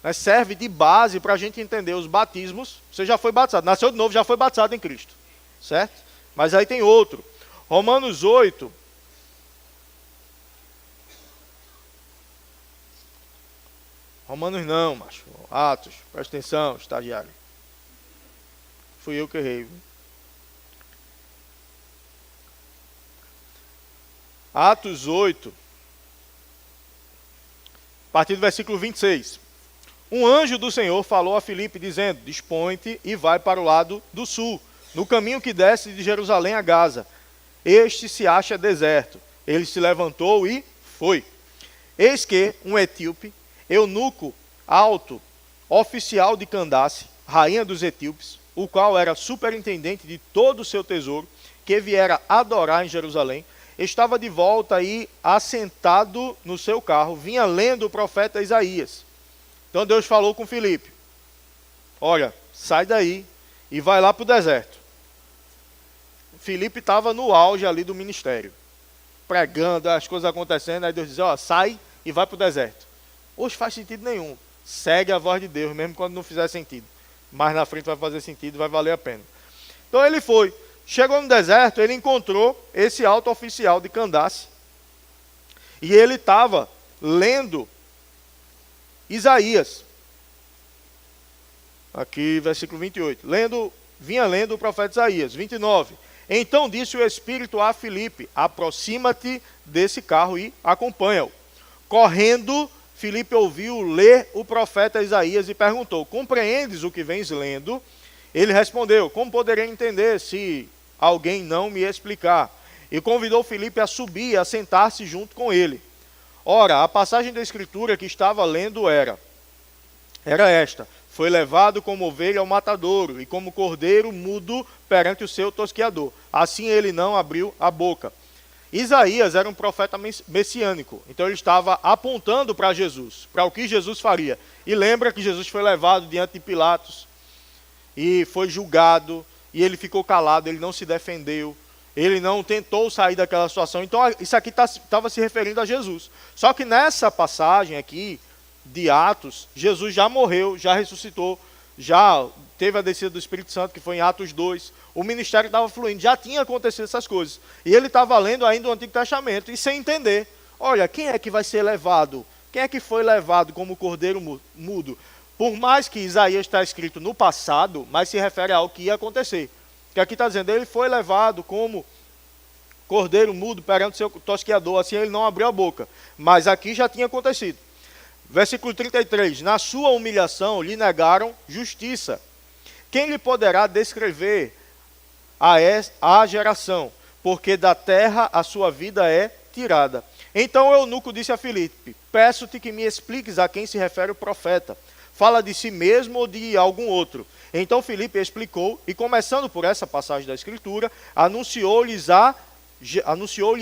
né, serve de base para a gente entender os batismos. Você já foi batizado, nasceu de novo, já foi batizado em Cristo. Certo? Mas aí tem outro. Romanos 8. Romanos não, macho. Atos, presta atenção, estagiário. Fui eu que errei. Atos 8, a partir do versículo 26. Um anjo do Senhor falou a Filipe, dizendo: dispõe-te e vai para o lado do sul, no caminho que desce de Jerusalém a Gaza. Este se acha deserto. Ele se levantou e foi. Eis que um etíope, eunuco alto, oficial de Candace, rainha dos etíopes, o qual era superintendente de todo o seu tesouro, que viera adorar em Jerusalém, estava de volta e assentado no seu carro, vinha lendo o profeta Isaías. Então Deus falou com Filipe: olha, sai daí e vai lá para o deserto. Filipe estava no auge ali do ministério, pregando, as coisas acontecendo, aí Deus diz, ó, sai e vai para o deserto. Hoje faz sentido nenhum. Segue a voz de Deus, mesmo quando não fizer sentido. Mais na frente vai fazer sentido, vai valer a pena. Então ele foi. Chegou no deserto, ele encontrou esse alto oficial de Candace. E ele estava lendo Isaías. Aqui, versículo 28. Vinha lendo o profeta Isaías. 29. Então disse o Espírito a Filipe, aproxima-te desse carro e acompanha-o. Correndo, Filipe ouviu ler o profeta Isaías e perguntou, compreendes o que vens lendo? Ele respondeu, como poderei entender se alguém não me explicar? E convidou Filipe a subir e a sentar-se junto com ele. Ora, a passagem da Escritura que estava lendo era esta, foi levado como ovelha ao matadouro e como cordeiro mudo perante o seu tosqueador. Assim ele não abriu a boca. Isaías era um profeta messiânico, então ele estava apontando para Jesus, para o que Jesus faria. E lembra que Jesus foi levado diante de Pilatos e foi julgado, e ele ficou calado, ele não se defendeu, ele não tentou sair daquela situação. Então isso aqui estava se referindo a Jesus. Só que nessa passagem aqui, de Atos, Jesus já morreu, já ressuscitou, já teve a descida do Espírito Santo, que foi em Atos 2, o ministério estava fluindo, já tinha acontecido essas coisas, e ele estava lendo ainda o Antigo Testamento, e sem entender, olha, quem é que vai ser levado? Quem é que foi levado como cordeiro mudo? Por mais que Isaías está escrito no passado, mas se refere ao que ia acontecer, que aqui está dizendo, ele foi levado como cordeiro mudo perante o seu tosqueador, assim ele não abriu a boca, mas aqui já tinha acontecido. Versículo 33, na sua humilhação lhe negaram justiça. Quem lhe poderá descrever a geração? Porque da terra a sua vida é tirada. Então o eunuco disse a Filipe, peço-te que me expliques a quem se refere o profeta. Fala de si mesmo ou de algum outro? Então Filipe explicou, e começando por essa passagem da Escritura, anunciou-lhe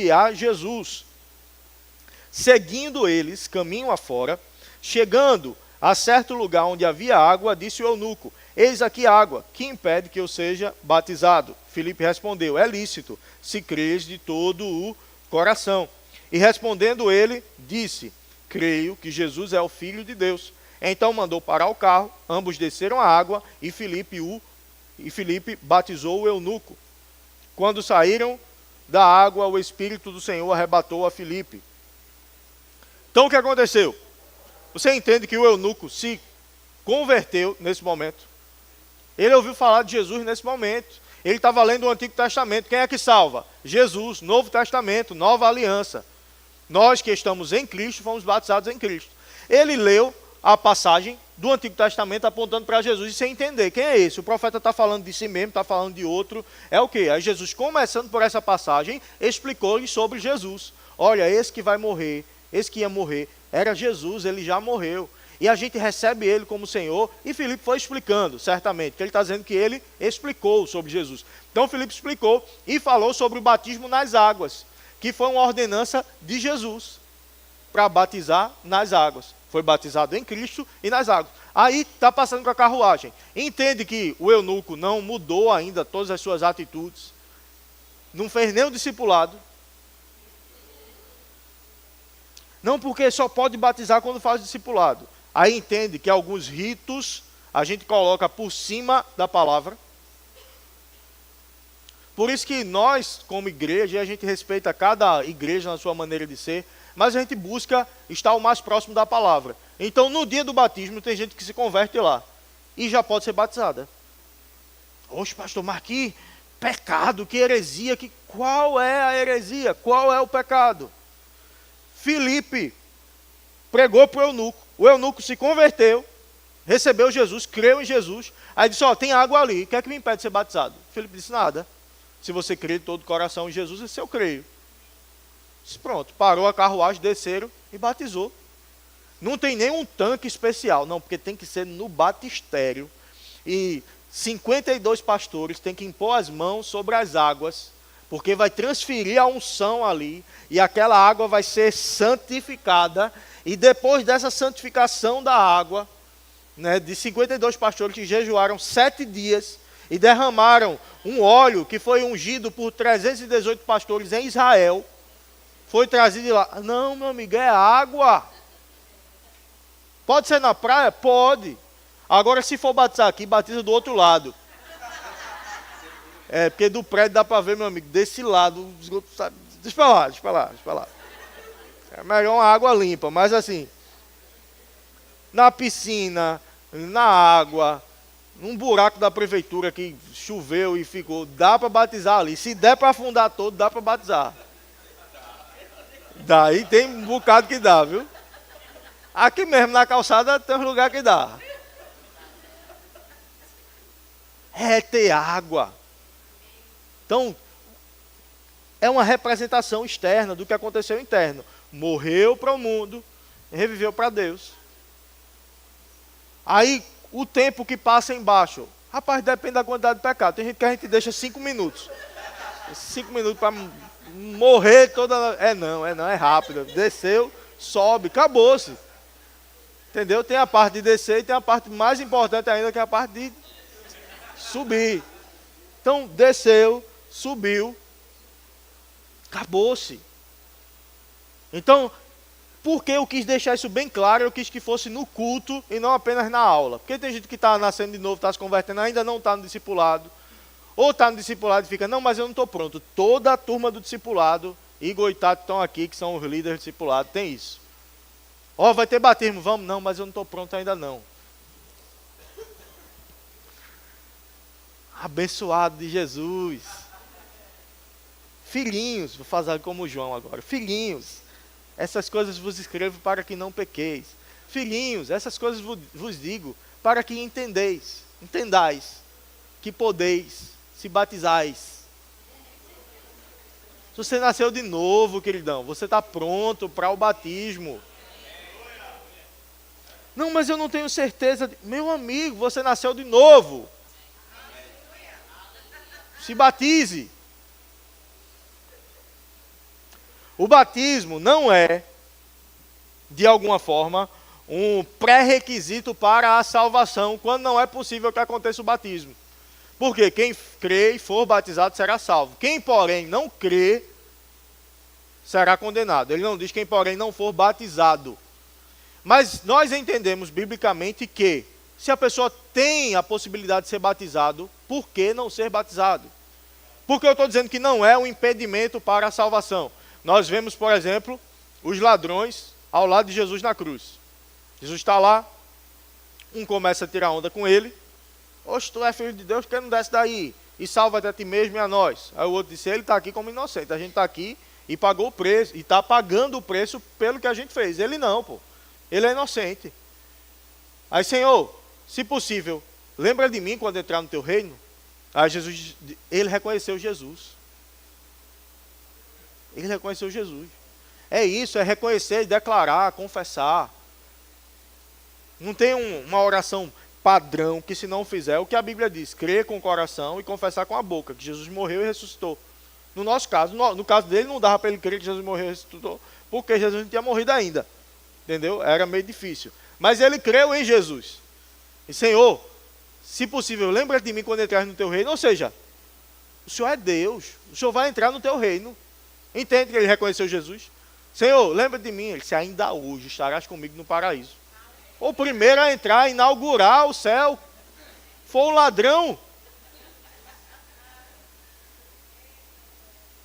a Jesus. Seguindo eles, caminho afora, chegando a certo lugar onde havia água, disse o eunuco, eis aqui água, que impede que eu seja batizado? Filipe respondeu, é lícito, se crês de todo o coração. E respondendo ele, disse, creio que Jesus é o Filho de Deus. Então mandou parar o carro, ambos desceram a água, e Filipe batizou o eunuco. Quando saíram da água, o Espírito do Senhor arrebatou a Filipe. Então o que aconteceu? Você entende que o eunuco se converteu nesse momento. Ele ouviu falar de Jesus nesse momento. Ele estava lendo o Antigo Testamento. Quem é que salva? Jesus, Novo Testamento, Nova Aliança. Nós que estamos em Cristo, fomos batizados em Cristo. Ele leu a passagem do Antigo Testamento apontando para Jesus e sem entender. Quem é esse? O profeta está falando de si mesmo, está falando de outro. É o quê? Aí Jesus, começando por essa passagem, explicou-lhe sobre Jesus. Olha, esse que vai morrer, esse que ia morrer, era Jesus, ele já morreu. E a gente recebe ele como Senhor, e Filipe foi explicando, certamente, que ele está dizendo que ele explicou sobre Jesus. Então Filipe explicou e falou sobre o batismo nas águas, que foi uma ordenança de Jesus, para batizar nas águas. Foi batizado em Cristo e nas águas. Aí está passando com a carruagem. Entende que o eunuco não mudou ainda todas as suas atitudes, não fez nem o discipulado. Não, porque só pode batizar quando faz discipulado. Aí entende que alguns ritos a gente coloca por cima da palavra. Por isso que nós, como igreja, a gente respeita cada igreja na sua maneira de ser, mas a gente busca estar o mais próximo da palavra. Então, no dia do batismo, tem gente que se converte lá e já pode ser batizada. Oxe, pastor, mas que pecado, que heresia, qual é a heresia? Qual é o pecado? Filipe pregou para o eunuco se converteu, recebeu Jesus, creu em Jesus, aí disse, tem água ali, o que é que me impede de ser batizado? Filipe disse, nada, se você crê de todo o coração em Jesus, esse eu creio. Disse, pronto, parou a carruagem, desceram e batizou. Não tem nenhum tanque especial, não, porque tem que ser no batistério, e 52 pastores têm que impor as mãos sobre as águas, porque vai transferir a unção ali, e aquela água vai ser santificada, e depois dessa santificação da água, né, de 52 pastores que jejuaram 7 dias, e derramaram um óleo que foi ungido por 318 pastores em Israel. Foi trazido de lá. Não, meu amigo, é água. Pode ser na praia? Pode. Agora, se for batizar aqui, batiza do outro lado. É, porque do prédio dá para ver, meu amigo, desse lado. Deixa pra lá. É melhor uma água limpa, mas assim, na piscina, na água, num buraco da prefeitura que choveu e ficou, dá para batizar ali. Se der para afundar todo, dá para batizar. Daí tem um bocado que dá, viu? Aqui mesmo na calçada tem um lugar que dá. É ter água. Então, é uma representação externa do que aconteceu interno. Morreu para o mundo, reviveu para Deus. Aí, o tempo que passa embaixo. Rapaz, depende da quantidade de pecado. Tem gente que a gente deixa 5 minutos. 5 minutos para morrer toda... É rápido. Desceu, sobe, acabou-se. Entendeu? Tem a parte de descer e tem a parte mais importante ainda, que é a parte de subir. Então, desceu, subiu, acabou-se. Então, porque eu quis deixar isso bem claro, eu quis que fosse no culto e não apenas na aula. Porque tem gente que está nascendo de novo, está se convertendo, ainda não está no discipulado. Ou está no discipulado e fica, não, mas eu não estou pronto. Toda a turma do discipulado, Igor e Tato estão aqui, que são os líderes do discipulado, tem isso. Vai ter batismo, vamos? Não, mas eu não estou pronto ainda não. Abençoado de Jesus. Filhinhos, vou fazer como o João agora. Filhinhos, essas coisas vos escrevo para que não pequeis. Filhinhos, essas coisas vos digo para que entendais, que podeis, se batizais. Se você nasceu de novo, queridão, você está pronto para o batismo. Não, mas eu não tenho certeza. Meu amigo, você nasceu de novo. Se batize. O batismo não é, de alguma forma, um pré-requisito para a salvação, quando não é possível que aconteça o batismo. Porque quem crê e for batizado será salvo. Quem, porém, não crê, será condenado. Ele não diz quem, porém, não for batizado. Mas nós entendemos biblicamente que, se a pessoa tem a possibilidade de ser batizado, por que não ser batizado? Porque eu estou dizendo que não é um impedimento para a salvação. Nós vemos, por exemplo, os ladrões ao lado de Jesus na cruz. Jesus está lá, um começa a tirar onda com ele. Oxe, tu é filho de Deus, por que não desce daí? E salva-te a ti mesmo e a nós. Aí o outro disse, ele está aqui como inocente. A gente está aqui e pagou o preço, e está pagando o preço pelo que a gente fez. Ele não, pô. Ele é inocente. Aí, Senhor, se possível, lembra de mim quando entrar no teu reino? Aí Jesus, ele reconheceu Jesus. Ele reconheceu Jesus. É isso, é reconhecer, declarar, confessar. Não tem uma oração padrão que, se não fizer, o que a Bíblia diz, crer com o coração e confessar com a boca, que Jesus morreu e ressuscitou. No nosso caso, no caso dele, não dava para ele crer que Jesus morreu e ressuscitou, porque Jesus não tinha morrido ainda. Entendeu? Era meio difícil. Mas ele creu em Jesus. E, Senhor, se possível, lembra de mim quando entrar no teu reino. Ou seja, o Senhor é Deus. O Senhor vai entrar no teu reino. Entende que ele reconheceu Jesus? Senhor, lembra de mim. Ele disse, ainda hoje estarás comigo no paraíso. O primeiro a entrar, a inaugurar o céu, foi o ladrão.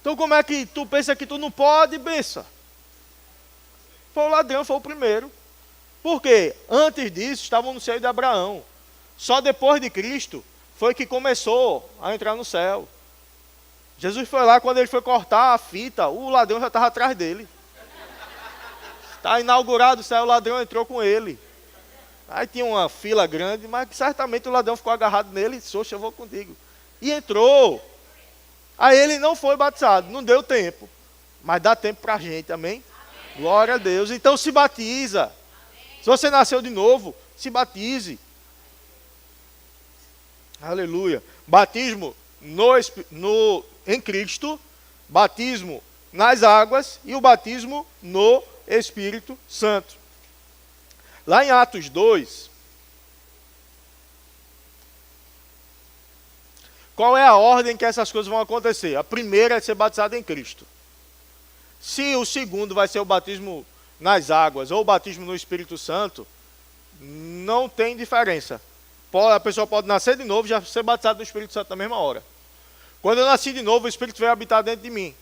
Então como é que tu pensa que tu não pode, benção? Foi o ladrão, foi o primeiro. Por quê? Antes disso, estavam no seio de Abraão. Só depois de Cristo foi que começou a entrar no céu. Jesus foi lá, quando ele foi cortar a fita, o ladrão já estava atrás dele. Está inaugurado o céu, o ladrão entrou com ele. Aí tinha uma fila grande, mas certamente o ladrão ficou agarrado nele e disse, oxe, eu vou contigo. E entrou. Aí ele não foi batizado, não deu tempo. Mas dá tempo para a gente, amém? Glória a Deus. Então se batiza. Se você nasceu de novo, se batize. Aleluia. Batismo em Cristo, batismo nas águas e o batismo no Espírito Santo. Lá em Atos 2, qual é a ordem que essas coisas vão acontecer? A primeira é ser batizado em Cristo. Se o segundo vai ser o batismo nas águas ou o batismo no Espírito Santo, não tem diferença. A pessoa pode nascer de novo e já ser batizado no Espírito Santo na mesma hora. Quando eu nasci de novo, o Espírito veio habitar dentro de mim.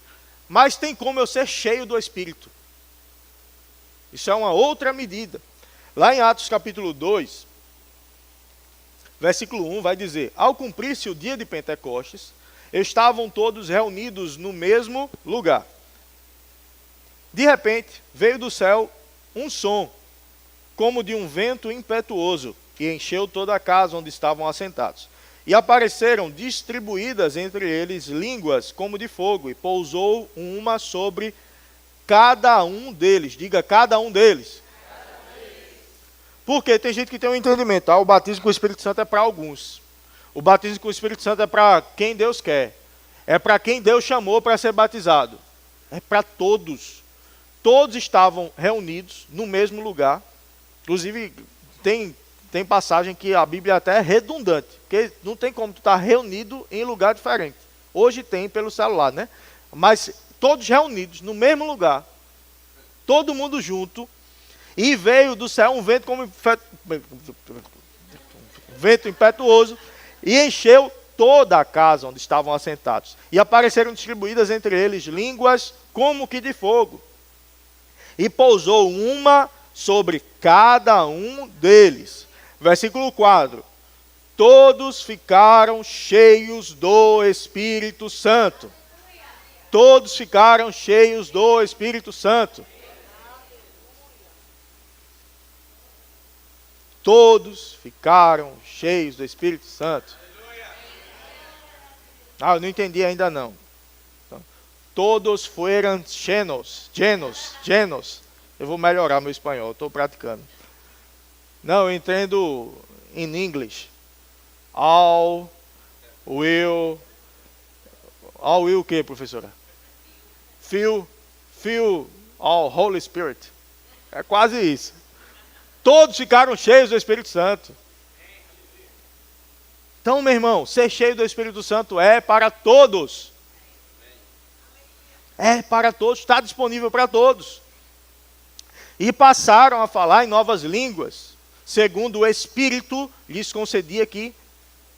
Mas tem como eu ser cheio do Espírito. Isso é uma outra medida. Lá em Atos capítulo 2, versículo 1, vai dizer: ao cumprir-se o dia de Pentecostes, estavam todos reunidos no mesmo lugar. De repente, veio do céu um som, como de um vento impetuoso, que encheu toda a casa onde estavam assentados. E apareceram distribuídas entre eles línguas como de fogo, e pousou uma sobre cada um deles. Diga, cada um deles. Porque tem gente que tem um entendimento. O batismo com o Espírito Santo é para alguns. O batismo com o Espírito Santo é para quem Deus quer. É para quem Deus chamou para ser batizado. É para todos. Todos estavam reunidos no mesmo lugar. Inclusive, tem passagem que a Bíblia até é redundante. Porque não tem como tu estar reunido em lugar diferente. Hoje tem pelo celular, né? Mas todos reunidos no mesmo lugar. Todo mundo junto. E veio do céu um vento como vento impetuoso e encheu toda a casa onde estavam assentados. E apareceram distribuídas entre eles línguas como que de fogo. E pousou uma sobre cada um deles. Versículo 4. Todos ficaram cheios do Espírito Santo. Todos ficaram cheios do Espírito Santo. Todos ficaram cheios do Espírito Santo. Eu não entendi ainda não. Então, todos foram llenos. Eu vou melhorar meu espanhol, estou praticando. Não, eu entendo em inglês. All will o quê, professora? Fill all Holy Spirit. É quase isso. Todos ficaram cheios do Espírito Santo. Então, meu irmão, ser cheio do Espírito Santo é para todos. É para todos, está disponível para todos. E passaram a falar em novas línguas, segundo o Espírito lhes concedia que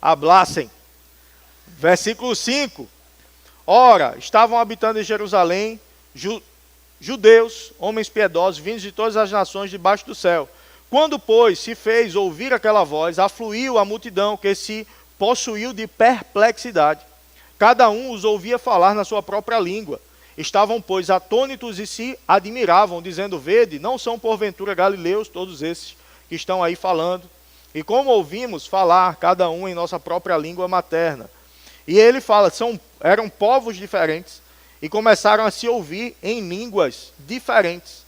hablassem. Versículo 5. Ora, estavam habitando em Jerusalém judeus, homens piedosos, vindos de todas as nações debaixo do céu. Quando, pois, se fez ouvir aquela voz, afluiu a multidão que se possuiu de perplexidade. Cada um os ouvia falar na sua própria língua. Estavam, pois, atônitos e se admiravam, dizendo: vede, não são porventura galileus todos esses que estão aí falando? E como ouvimos falar, cada um em nossa própria língua materna. E ele fala, eram povos diferentes e começaram a se ouvir em línguas diferentes.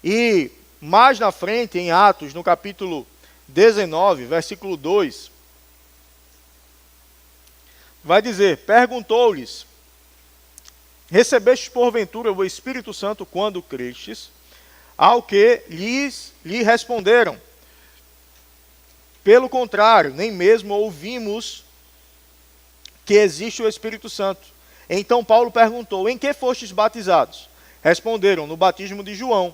E mais na frente, em Atos, no capítulo 19, versículo 2, vai dizer: perguntou-lhes: recebestes porventura o Espírito Santo quando crestes? Ao que lhe responderam: pelo contrário, nem mesmo ouvimos que existe o Espírito Santo. Então Paulo perguntou: em que fostes batizados? Responderam: no batismo de João.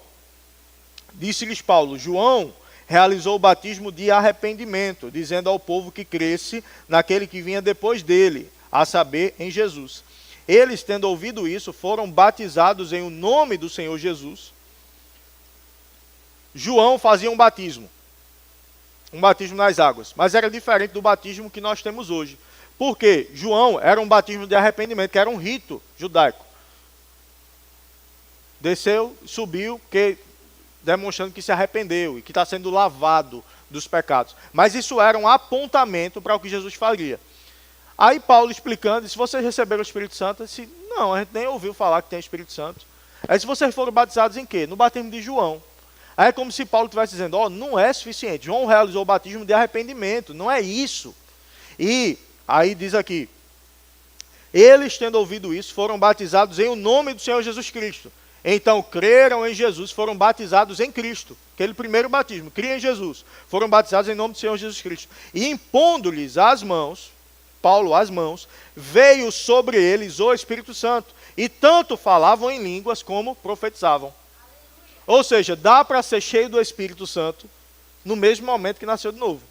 Disse-lhes Paulo: João realizou o batismo de arrependimento, dizendo ao povo que cresce naquele que vinha depois dele, a saber, em Jesus. Eles, tendo ouvido isso, foram batizados em o nome do Senhor Jesus. João fazia um batismo nas águas, mas era diferente do batismo que nós temos hoje. Por quê? João era um batismo de arrependimento, que era um rito judaico. Desceu, subiu, demonstrando que se arrependeu e que está sendo lavado dos pecados. Mas isso era um apontamento para o que Jesus faria. Aí Paulo explicando: se vocês receberam o Espírito Santo, disse: não, a gente nem ouviu falar que tem Espírito Santo. Aí se vocês foram batizados em quê? No batismo de João. Aí é como se Paulo estivesse dizendo: não é suficiente. João realizou o batismo de arrependimento, não é isso. E aí diz aqui: eles, tendo ouvido isso, foram batizados em o nome do Senhor Jesus Cristo. Então creram em Jesus, foram batizados em Cristo. Aquele primeiro batismo, creem em Jesus. Foram batizados em nome do Senhor Jesus Cristo. E impondo-lhes as mãos, Paulo as mãos, veio sobre eles o Espírito Santo, e tanto falavam em línguas como profetizavam. Ou seja, dá para ser cheio do Espírito Santo no mesmo momento que nasceu de novo.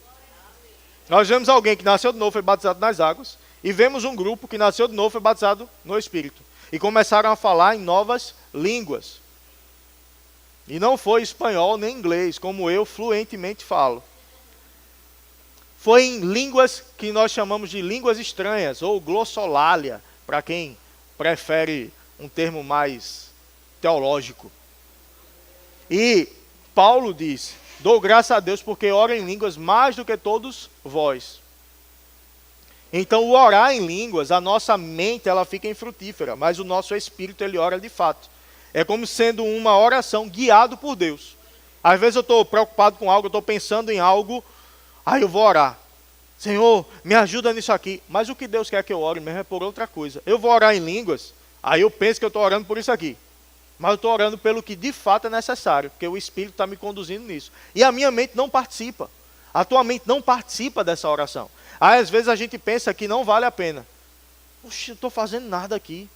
Nós vemos alguém que nasceu de novo, foi batizado nas águas, e vemos um grupo que nasceu de novo, foi batizado no Espírito. E começaram a falar em novas línguas. E não foi espanhol nem inglês, como eu fluentemente falo. Foi em línguas que nós chamamos de línguas estranhas, ou glossolalia, para quem prefere um termo mais teológico. E Paulo diz, dou graças a Deus porque oro em línguas mais do que todos vós. Então o orar em línguas, a nossa mente ela fica infrutífera, mas o nosso espírito ele ora de fato. É como sendo uma oração guiado por Deus. Às vezes eu estou preocupado com algo, eu estou pensando em algo, aí eu vou orar. Senhor, me ajuda nisso aqui. Mas o que Deus quer que eu ore mesmo é por outra coisa. Eu vou orar em línguas, aí eu penso que eu estou orando por isso aqui. Mas eu estou orando pelo que de fato é necessário, porque o Espírito está me conduzindo nisso. E a minha mente não participa. A tua mente não participa dessa oração. Aí às vezes a gente pensa que não vale a pena. Oxe, eu estou fazendo nada aqui.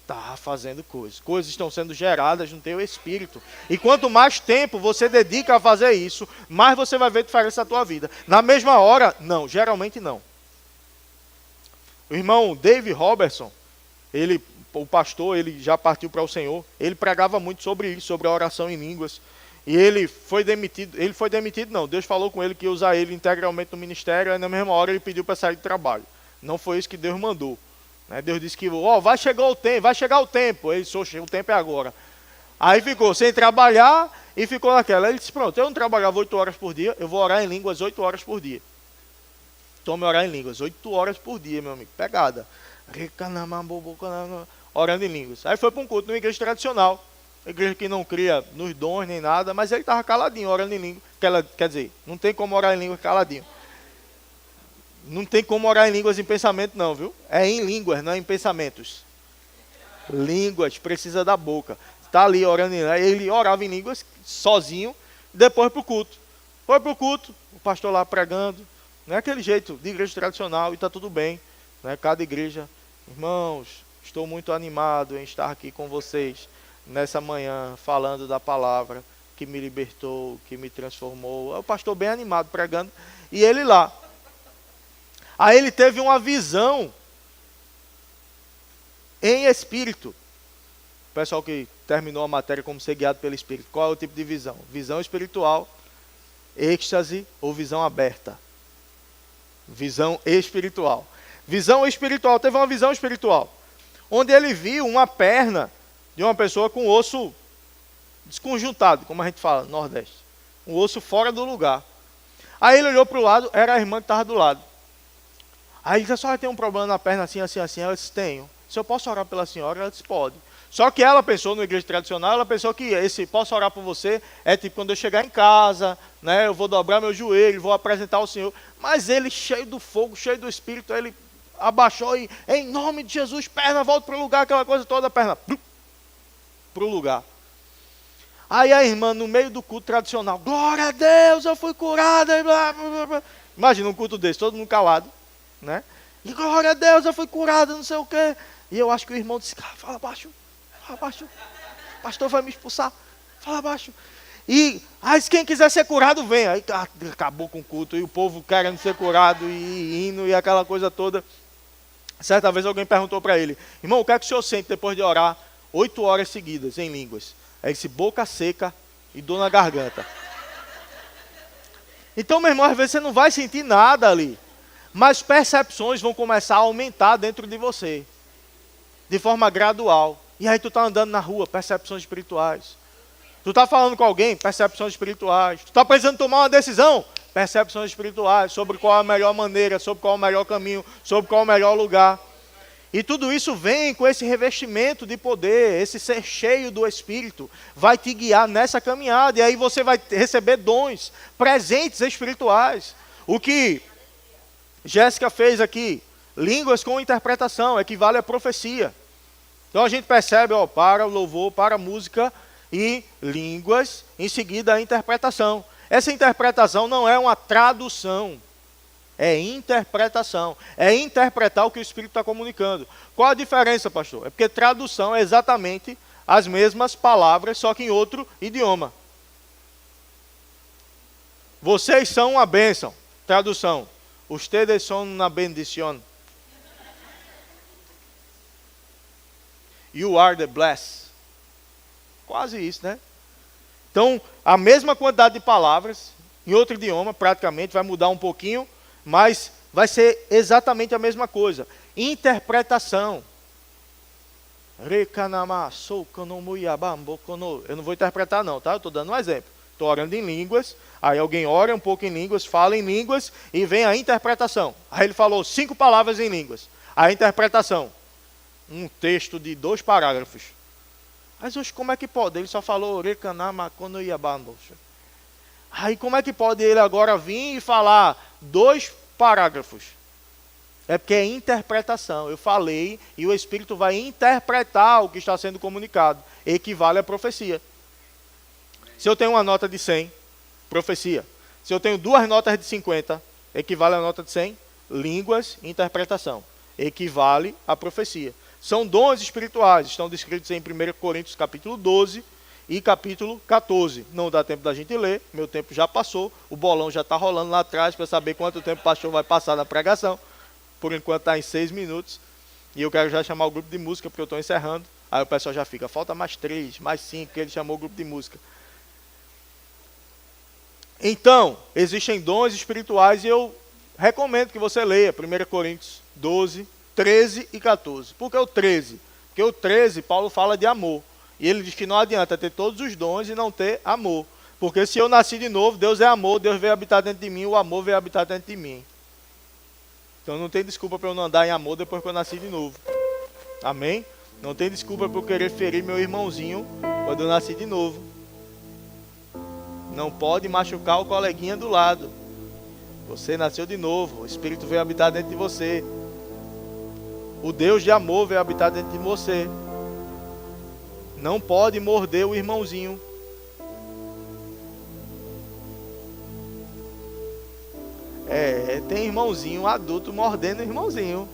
Está fazendo coisas. Coisas estão sendo geradas no teu espírito. E quanto mais tempo você dedica a fazer isso, mais você vai ver diferença na tua vida. Na mesma hora, não, geralmente não. O irmão Dave Robertson, o pastor, ele já partiu para o Senhor, ele pregava muito sobre isso, sobre a oração em línguas. E ele foi demitido não, Deus falou com ele que ia usar ele integralmente no ministério, e na mesma hora ele pediu para sair do trabalho. Não foi isso que Deus mandou. Deus disse que vai chegar o tempo. Ele disse, o tempo é agora. Aí ficou sem trabalhar e ficou naquela. Ele disse, pronto, eu não trabalhava 8 horas por dia, eu vou orar em línguas 8 horas por dia. Tome orar em línguas, 8 horas por dia, meu amigo, pegada. Orando em línguas. Aí foi para um culto numa igreja tradicional. Igreja que não cria nos dons nem nada, mas ele estava caladinho, orando em língua. Quer dizer, não tem como orar em língua caladinho. Não tem como orar em línguas em pensamento não, viu? É em línguas, não é em pensamentos. Línguas, precisa da boca. Está ali orando em línguas. Ele orava em línguas sozinho, depois para o culto. Foi para o culto, o pastor lá pregando. Não é aquele jeito de igreja tradicional e está tudo bem. Cada igreja, irmãos, estou muito animado em estar aqui com vocês nessa manhã, falando da palavra que me libertou, que me transformou. É o pastor bem animado pregando, e ele lá. Aí ele teve uma visão em espírito. O pessoal que terminou a matéria como ser guiado pelo Espírito, qual é o tipo de visão? Visão espiritual, êxtase ou visão aberta? Visão espiritual. Visão espiritual, teve uma visão espiritual, onde ele viu uma perna de uma pessoa com osso desconjuntado, como a gente fala no Nordeste. Um osso fora do lugar. Aí ele olhou para o lado, era a irmã que estava do lado. Aí ele disse, a senhora tem um problema na perna assim, assim, assim. Ela disse, tenho. Se eu posso orar pela senhora? Ela disse, pode. Só que ela pensou, na igreja tradicional, ela pensou que esse posso orar por você é tipo quando eu chegar em casa, eu vou dobrar meu joelho, vou apresentar ao Senhor. Mas ele, cheio do fogo, cheio do Espírito, ele abaixou e, em nome de Jesus, perna, volta para o lugar, aquela coisa toda, a perna, para o lugar. Aí a irmã, no meio do culto tradicional, glória a Deus, eu fui curada. Imagina um culto desse, todo mundo calado, E glória a Deus, eu fui curada, não sei o quê. E eu acho que o irmão disse, fala baixo, o pastor vai me expulsar, fala baixo. E, quem quiser ser curado, vem. Aí acabou com o culto, e o povo querendo ser curado, e indo, e aquela coisa toda. Certa vez alguém perguntou para ele, irmão, o que é que o senhor sente depois de orar 8 horas seguidas em línguas? Aí disse, boca seca e dor na garganta. Então, meu irmão, às vezes você não vai sentir nada ali, mas percepções vão começar a aumentar dentro de você, de forma gradual. E aí tu está andando na rua, percepções espirituais. Tu está falando com alguém, percepções espirituais. Tu está precisando tomar uma decisão, percepções espirituais, sobre qual é a melhor maneira, sobre qual é o melhor caminho, sobre qual é o melhor lugar. E tudo isso vem com esse revestimento de poder, esse ser cheio do Espírito, vai te guiar nessa caminhada, e aí você vai receber dons, presentes espirituais. O que Jéssica fez aqui, línguas com interpretação, equivale à profecia. Então a gente percebe, para o louvor, para a música, e línguas, em seguida a interpretação. Essa interpretação não é uma tradução. É interpretação. É interpretar o que o Espírito está comunicando. Qual a diferença, pastor? É porque tradução é exatamente as mesmas palavras, só que em outro idioma. Vocês são uma bênção. Tradução. Ustedes son una bendición. You are the blessed. Quase isso, né? Então, a mesma quantidade de palavras, em outro idioma, praticamente, vai mudar um pouquinho, mas vai ser exatamente a mesma coisa. Interpretação. Eu não vou interpretar não, tá? Eu estou dando um exemplo. Estou orando em línguas, aí alguém ora um pouco em línguas, fala em línguas, e vem a interpretação. Aí ele falou 5 palavras em línguas. A interpretação. Um texto de 2 parágrafos. Mas hoje como é que pode? Ele só falou aí como é que pode ele agora vir e falar 2 parágrafos? É porque é interpretação. Eu falei e o Espírito vai interpretar o que está sendo comunicado. Equivale à profecia. Se eu tenho uma nota de 100, profecia. Se eu tenho 2 notas de 50, equivale à nota de 100, línguas, interpretação. Equivale à profecia. São dons espirituais, estão descritos em 1 Coríntios capítulo 12 e capítulo 14. Não dá tempo da gente ler, meu tempo já passou, o bolão já está rolando lá atrás para saber quanto tempo o pastor vai passar na pregação. Por enquanto está em 6 minutos. E eu quero já chamar o grupo de música, porque eu estou encerrando. Aí o pessoal já fica, falta mais 3, mais 5, que ele chamou o grupo de música. Então, existem dons espirituais e eu recomendo que você leia 1 Coríntios 12, 13 e 14. Por que o 13? Porque o 13, Paulo fala de amor. E ele diz que não adianta ter todos os dons e não ter amor. Porque se eu nasci de novo, Deus é amor, Deus veio habitar dentro de mim, o amor veio habitar dentro de mim. Então não tem desculpa para eu não andar em amor depois que eu nasci de novo. Amém? Não tem desculpa para eu querer ferir meu irmãozinho quando eu nasci de novo. Não pode machucar o coleguinha do lado. Você nasceu de novo, o Espírito veio habitar dentro de você. O Deus de amor veio habitar dentro de você. Não pode morder o irmãozinho. Tem irmãozinho adulto mordendo o irmãozinho.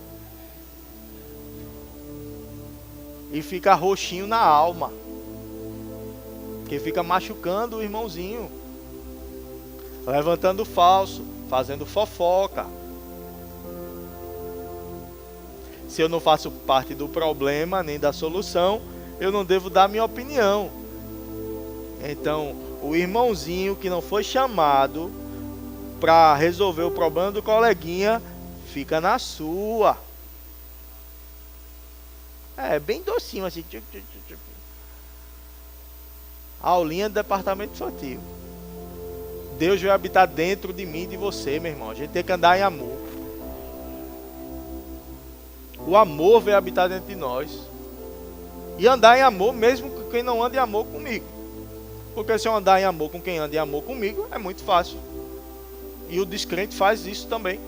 E fica roxinho na alma. Que fica machucando o irmãozinho. Levantando falso, fazendo fofoca. Se eu não faço parte do problema nem da solução, eu não devo dar minha opinião. Então, o irmãozinho que não foi chamado para resolver o problema do coleguinha, fica na sua. Bem docinho assim. Aulinha do departamento infantil. Deus vai habitar dentro de mim e de você, meu irmão. A gente tem que andar em amor. O amor vai habitar dentro de nós. E andar em amor mesmo com quem não anda em amor comigo. Porque se eu andar em amor com quem anda em amor comigo, é muito fácil. E o descrente faz isso também.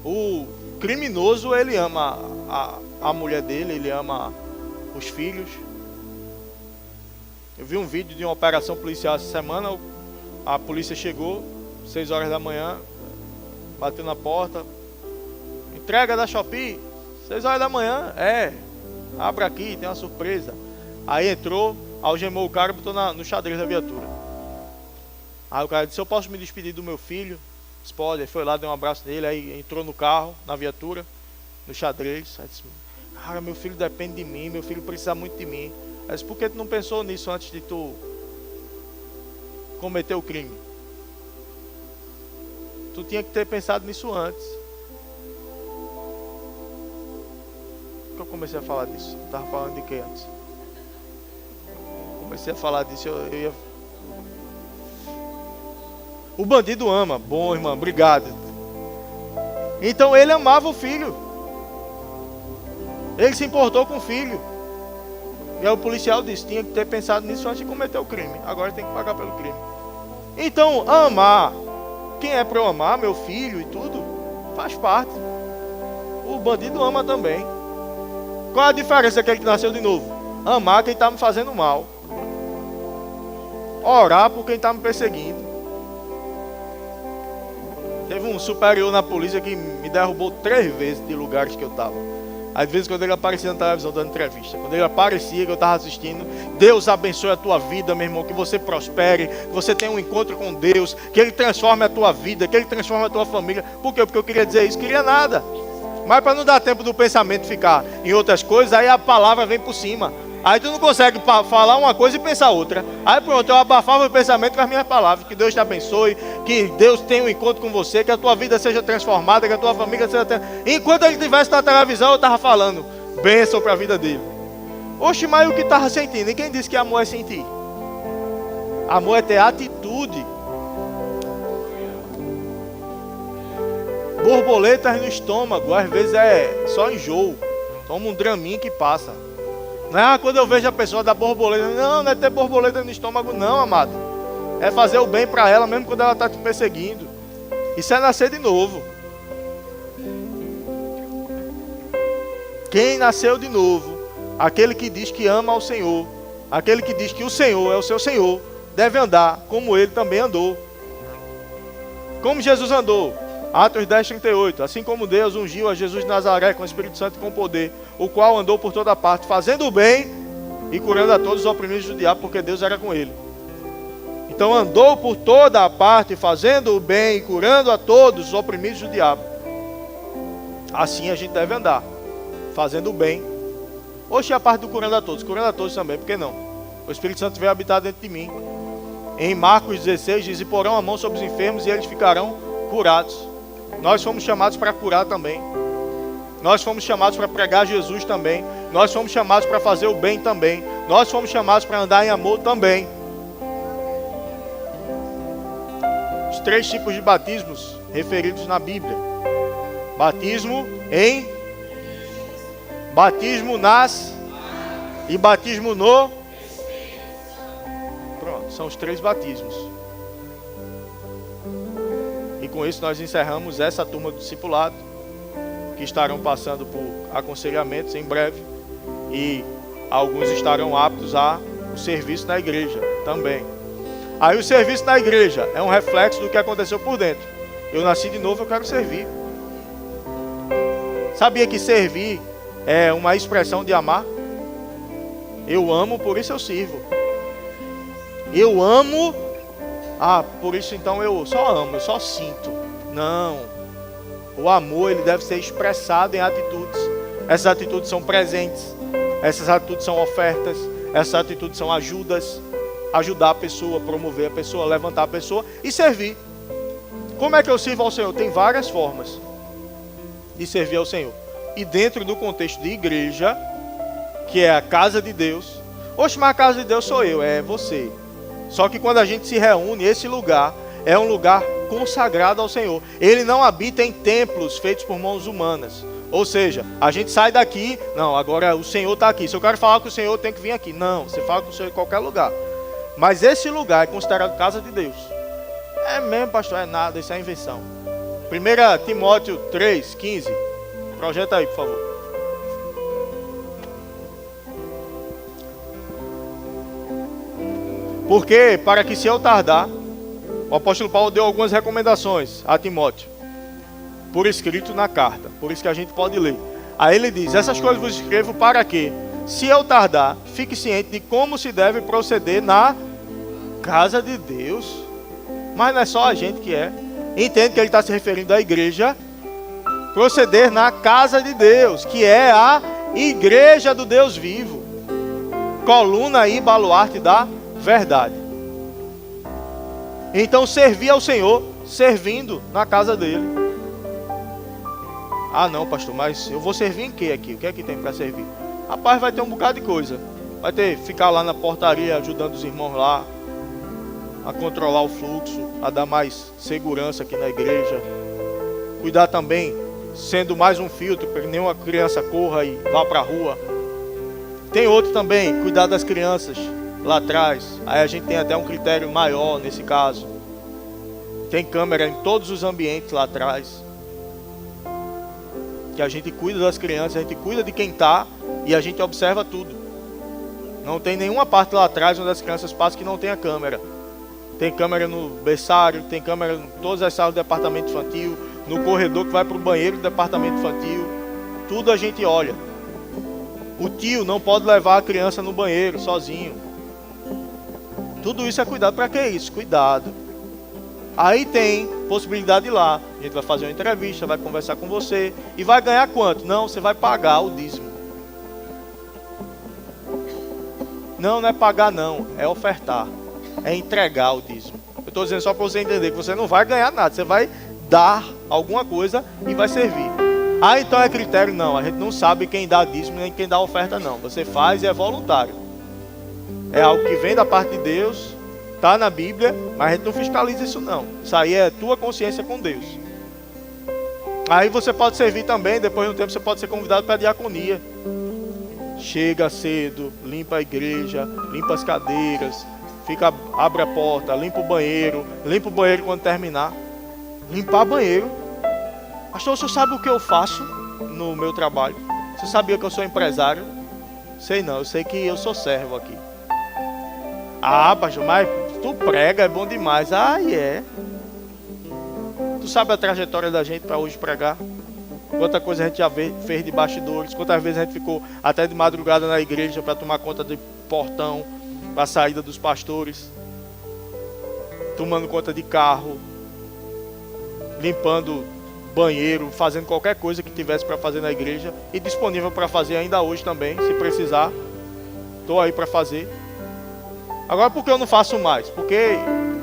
O criminoso, ele ama a mulher dele, ele ama os filhos. Eu vi um vídeo de uma operação policial essa semana. A polícia chegou, 6 horas da manhã, bateu na porta. Entrega da Shopee, 6 horas da manhã, abra aqui, tem uma surpresa. Aí entrou, algemou o cara e botou no xadrez da viatura. Aí o cara disse, eu posso me despedir do meu filho? Disse, pode. Aí foi lá, deu um abraço nele, aí entrou no carro, na viatura, no xadrez. Aí disse, cara, meu filho depende de mim, meu filho precisa muito de mim. Aí disse, por que tu não pensou nisso antes de tu cometer o crime? Tu tinha que ter pensado nisso antes. Por que eu comecei a falar disso? Eu estava falando de que antes? Comecei a falar disso, eu ia... O bandido ama. Bom, irmão, obrigado. Então ele amava o filho. Ele se importou com o filho. E aí o policial disse, tinha que ter pensado nisso antes de cometer o crime. Agora tem que pagar pelo crime. Então, amar. Quem é para eu amar? Meu filho e tudo. Faz parte. O bandido ama também. Qual a diferença daquele que nasceu de novo? Amar quem está me fazendo mal. orar por quem está me perseguindo. Teve um superior na polícia que me derrubou 3 vezes de lugares que eu estava. Às vezes quando ele aparecia na televisão dando entrevista, quando ele aparecia que eu estava assistindo, Deus abençoe a tua vida, meu irmão, que você prospere, que você tenha um encontro com Deus, que Ele transforme a tua vida, que Ele transforme a tua família. Por quê? Porque eu queria dizer isso, queria nada. Mas para não dar tempo do pensamento ficar em outras coisas, aí a palavra vem por cima. Aí tu não consegue falar uma coisa e pensar outra. Aí pronto, eu abafava o pensamento com as minhas palavras. Que Deus te abençoe, que Deus tenha um encontro com você, que a tua vida seja transformada, que a tua família seja... Enquanto ele estivesse na televisão, eu estava falando bênção para a vida dele. Oxe, mas o que estava sentindo? E quem disse que amor é sentir? Amor é ter atitude. Borboletas no estômago, às vezes é só enjoo. Toma um draminho que passa. Não, quando eu vejo a pessoa dar borboleta, não é ter borboleta no estômago não, amado. É fazer o bem para ela, mesmo quando ela está te perseguindo. Isso é nascer de novo. Quem nasceu de novo, aquele que diz que ama ao Senhor, aquele que diz que o Senhor é o seu Senhor, deve andar como ele também andou. Como Jesus andou? Atos 10:38. Assim como Deus ungiu a Jesus de Nazaré com o Espírito Santo e com poder, o qual andou por toda parte, fazendo o bem e curando a todos os oprimidos do diabo, porque Deus era com ele. Então andou por toda a parte, fazendo o bem e curando a todos os oprimidos do diabo. Assim a gente deve andar, fazendo o bem. Oxe, a parte do curando a todos também, por que não? O Espírito Santo veio habitar dentro de mim. Em Marcos 16 diz, e porão a mão sobre os enfermos e eles ficarão curados. Nós fomos chamados para curar também. Nós fomos chamados para pregar Jesus também. Nós fomos chamados para fazer o bem também. Nós fomos chamados para andar em amor também. Os 3 tipos de batismos referidos na Bíblia: batismo em, batismo nas e batismo no. Pronto, são os 3 batismos. E com isso nós encerramos essa turma do discipulado, que estarão passando por aconselhamentos em breve, e alguns estarão aptos ao serviço na igreja também. Aí o serviço na igreja é um reflexo do que aconteceu por dentro. Eu nasci de novo, eu quero servir. Sabia que servir é uma expressão de amar? Eu amo, por isso eu sirvo. Eu amo, por isso então eu só amo, eu só sinto. Não. O amor, ele deve ser expressado em atitudes. Essas atitudes são presentes. Essas atitudes são ofertas. Essas atitudes são ajudas. Ajudar a pessoa, promover a pessoa, levantar a pessoa e servir. Como é que eu sirvo ao Senhor? Tem várias formas de servir ao Senhor. E dentro do contexto de igreja, que é a casa de Deus. Oxe, mas a casa de Deus sou eu, é você. Só que quando a gente se reúne, esse lugar é um lugar consagrado ao Senhor. Ele não habita em templos feitos por mãos humanas. Ou seja, a gente sai daqui, não, agora o Senhor está aqui. Se eu quero falar com o Senhor, eu tenho que vir aqui. Não, você fala com o Senhor em qualquer lugar. Mas esse lugar é considerado casa de Deus. É mesmo, pastor, é nada, isso é invenção. 1 Timóteo 3:15. Projeta aí, por favor. Porque, para que se eu tardar, o apóstolo Paulo deu algumas recomendações a Timóteo, por escrito na carta, por isso que a gente pode ler. Aí ele diz, essas coisas vos escrevo para que, se eu tardar, fique ciente de como se deve proceder na casa de Deus. Mas não é só a gente que é. Entende que ele está se referindo à igreja. Proceder na casa de Deus, que é a igreja do Deus vivo. Coluna e baluarte da verdade. Então servir ao Senhor, servindo na casa dele. Ah não, pastor, mas eu vou servir em que aqui? O que é que tem para servir? Rapaz, vai ter um bocado de coisa. Vai ter ficar lá na portaria ajudando os irmãos lá a controlar o fluxo, a dar mais segurança aqui na igreja. Cuidar também, sendo mais um filtro para que nenhuma criança corra e vá para a rua. Tem outro também, cuidar das crianças lá atrás. Aí a gente tem até um critério maior nesse caso. Tem câmera em todos os ambientes lá atrás. Que a gente cuida das crianças, a gente cuida de quem está e a gente observa tudo. Não tem nenhuma parte lá atrás onde as crianças passam que não tenha câmera. Tem câmera no berçário, tem câmera em todas as salas do departamento infantil, no corredor que vai para o banheiro do departamento infantil. Tudo a gente olha. O tio não pode levar a criança no banheiro sozinho. Tudo isso é cuidado. Para que isso? Cuidado. Aí tem possibilidade de ir lá. A gente vai fazer uma entrevista, vai conversar com você. E vai ganhar quanto? Não, você vai pagar o dízimo. Não, não é pagar não, é ofertar. É entregar o dízimo. Eu estou dizendo só para você entender que você não vai ganhar nada. Você vai dar alguma coisa e vai servir. Ah, então é critério? Não, a gente não sabe quem dá dízimo nem quem dá oferta não. Você faz e é voluntário. É algo que vem da parte de Deus, está na Bíblia, mas a gente não fiscaliza isso não. Isso aí é tua consciência com Deus. Aí você pode servir também, depois de um tempo você pode ser convidado para a diaconia. Chega cedo, limpa a igreja, limpa as cadeiras, abre a porta, limpa o banheiro quando terminar. Limpar banheiro. Pastor, você sabe o que eu faço no meu trabalho? Você sabia que eu sou empresário? Sei não, eu sei que eu sou servo aqui. Ah, pastor, mas tu prega, é bom demais. Ah, é. Tu sabe a trajetória da gente para hoje pregar? Quanta coisa a gente já fez de bastidores. Quantas vezes a gente ficou até de madrugada na igreja para tomar conta do portão, para a saída dos pastores. Tomando conta de carro. Limpando banheiro, fazendo qualquer coisa que tivesse para fazer na igreja. E disponível para fazer ainda hoje também, se precisar. Estou aí para fazer. Agora por que eu não faço mais? Porque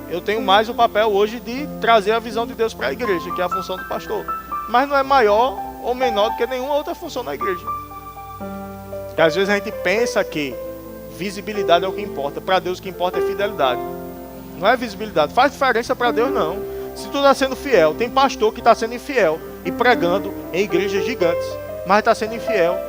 eu tenho mais o papel hoje de trazer a visão de Deus para a igreja, que é a função do pastor. Mas não é maior ou menor do que nenhuma outra função na igreja. Porque às vezes a gente pensa que visibilidade é o que importa. Para Deus o que importa é fidelidade. Não é visibilidade. Faz diferença para Deus não. Se tu está sendo fiel, tem pastor que está sendo infiel e pregando em igrejas gigantes, mas está sendo infiel.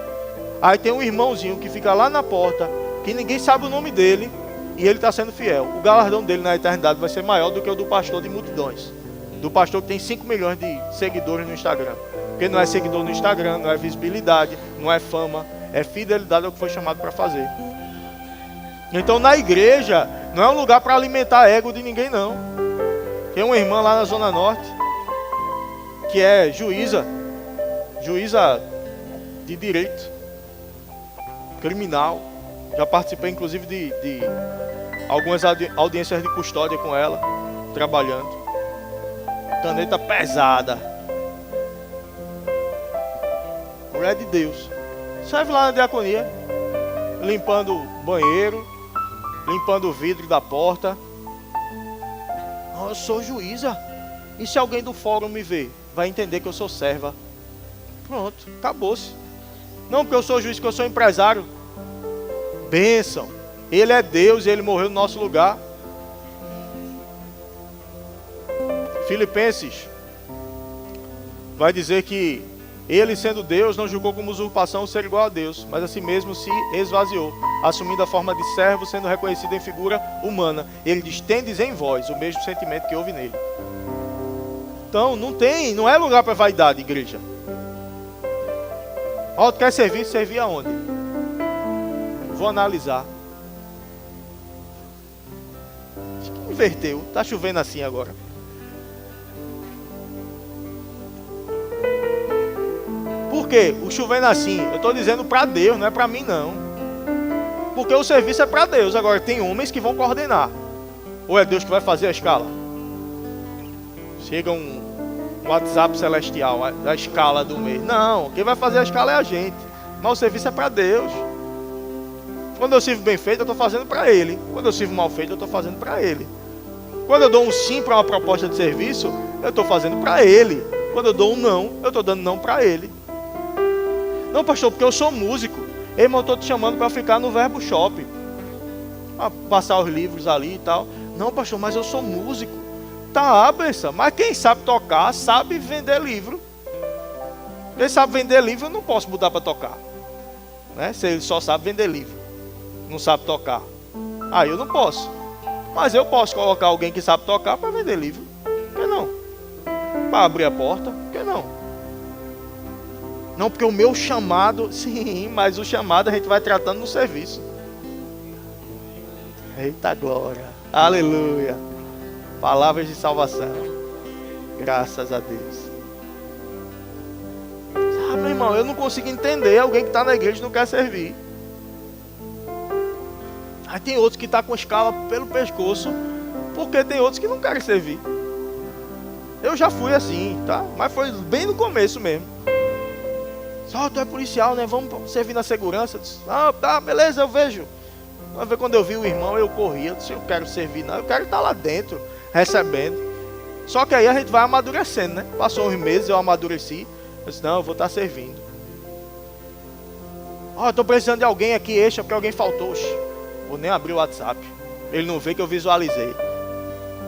Aí tem um irmãozinho que fica lá na porta, que ninguém sabe o nome dele, e ele está sendo fiel. O galardão dele na eternidade vai ser maior do que o do pastor de multidões. Do pastor que tem 5 milhões de seguidores no Instagram. Porque não é seguidor no Instagram, não é visibilidade, não é fama, é fidelidade ao que foi chamado para fazer. Então na igreja não é um lugar para alimentar ego de ninguém não. Tem uma irmã lá na Zona Norte que é juíza de direito criminal. Já participei inclusive de algumas audiências de custódia com ela, trabalhando. Caneta pesada. Mulher de Deus. Serve lá na diaconia, limpando o banheiro, limpando o vidro da porta. Eu sou juíza. E se alguém do fórum me ver, vai entender que eu sou serva. Pronto, acabou-se. Não porque eu sou juiz, que eu sou empresário. Bênção. Ele é Deus e ele morreu no nosso lugar. Filipenses vai dizer que ele, sendo Deus, não julgou como usurpação ser igual a Deus, mas a si mesmo se esvaziou, assumindo a forma de servo, sendo reconhecido em figura humana. Ele diz: tendes em vós o mesmo sentimento que houve nele. Então não é lugar para vaidade, igreja. Ó, tu quer servir? Servir aonde? Vou analisar. Acho que inverteu, tá chovendo assim agora. Por quê? O chovendo assim, eu estou dizendo para Deus, não é para mim não. Porque o serviço é para Deus. Agora tem homens que vão coordenar. Ou é Deus que vai fazer a escala? Chega um WhatsApp celestial, a escala do mês. Não, quem vai fazer a escala é a gente. Mas o serviço é para Deus. Quando eu sirvo bem feito, eu estou fazendo para Ele. Quando eu sirvo mal feito, eu estou fazendo para Ele. Quando eu dou um sim para uma proposta de serviço, eu estou fazendo para Ele. Quando eu dou um não, eu estou dando não para Ele. Não, pastor, porque eu sou músico. Ei, irmão, eu estou te chamando para ficar no Verbo Shop. Para passar os livros ali e tal. Não, pastor, mas eu sou músico. Tá, benção. Mas quem sabe tocar, sabe vender livro. Quem sabe vender livro, eu não posso botar para tocar. Né? Se ele só sabe vender livro, não sabe tocar. Aí eu não posso. Mas eu posso colocar alguém que sabe tocar para vender livro. Por que não? Para abrir a porta. Por que não? Não, porque o meu chamado... Sim, mas o chamado a gente vai tratando no serviço. Eita glória. Aleluia. Palavras de salvação. Graças a Deus. Ah, meu irmão, eu não consigo entender alguém que está na igreja e não quer servir. Aí tem outros que estão com escala pelo pescoço, porque tem outros que não querem servir. Eu já fui assim, tá? Mas foi bem no começo mesmo. Só tu é policial, né? Vamos servir na segurança. Eu disse, ah, tá, beleza, eu vejo. Uma vez quando eu vi o irmão, eu corria. Eu disse, eu quero servir, não. Eu quero estar lá dentro, recebendo. Só que aí a gente vai amadurecendo, né? Passou uns meses, eu amadureci. Eu disse, não, eu vou estar servindo. Ó, eu tô precisando de alguém aqui extra, porque alguém faltou. Oxi, vou nem abrir o WhatsApp. Ele não vê que eu visualizei.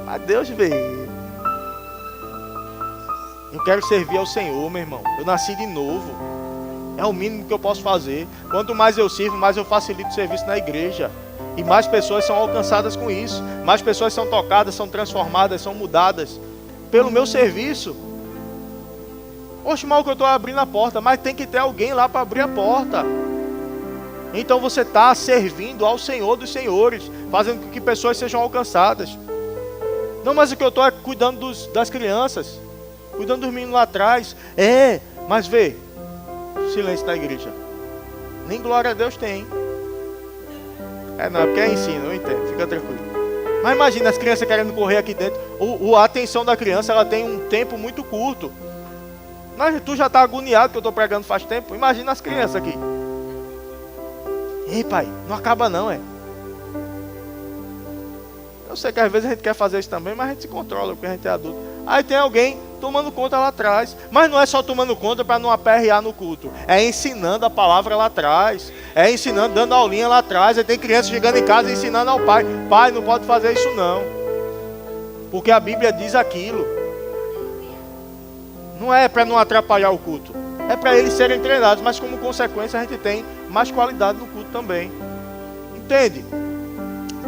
Mas Deus vê. Eu quero servir ao Senhor, meu irmão. Eu nasci de novo. É o mínimo que eu posso fazer. Quanto mais eu sirvo, mais eu facilito o serviço na igreja. E mais pessoas são alcançadas com isso. Mais pessoas são tocadas, são transformadas, são mudadas pelo meu serviço. Oxe, mal que eu estou abrindo a porta, mas tem que ter alguém lá para abrir a porta. Então você está servindo ao Senhor dos Senhores, fazendo com que pessoas sejam alcançadas. Não, mas o que eu estou é cuidando das crianças, cuidando dos meninos lá atrás. É, mas vê, silêncio da igreja. Nem glória a Deus tem. É não, porque é ensino, eu entendo, fica tranquilo. Mas imagina as crianças querendo correr aqui dentro. A atenção da criança, ela tem um tempo muito curto. Mas tu já está agoniado que eu estou pregando faz tempo. Imagina as crianças aqui. Ei, pai, não acaba não, é. Eu sei que às vezes a gente quer fazer isso também, mas a gente se controla porque a gente é adulto. Aí tem alguém tomando conta lá atrás. Mas não é só tomando conta para não aperrear no culto. É ensinando a palavra lá atrás. É ensinando, dando aulinha lá atrás. Aí tem crianças chegando em casa ensinando ao pai. Pai, não pode fazer isso não. Porque a Bíblia diz aquilo. Não é para não atrapalhar o culto. É para eles serem treinados. Mas como consequência a gente tem mais qualidade no culto também. Entende?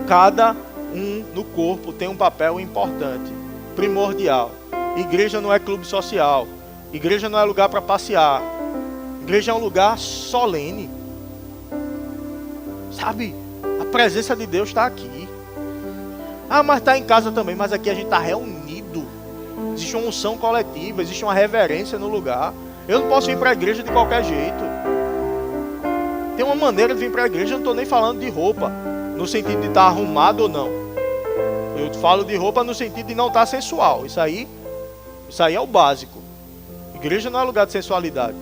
Cada um no corpo tem um papel importante. Primordial. Igreja não é clube social. Igreja não é lugar para passear. Igreja é um lugar solene. Sabe? A presença de Deus está aqui. Ah, mas está em casa também. Mas aqui a gente está reunido. Existe uma unção coletiva. Existe uma reverência no lugar. Eu não posso ir para a igreja de qualquer jeito. Tem uma maneira de vir para a igreja. Eu não estou nem falando de roupa, no sentido de estar arrumado ou não. Eu falo de roupa no sentido de não estar sensual. Isso aí é o básico. Igreja não é lugar de sensualidade.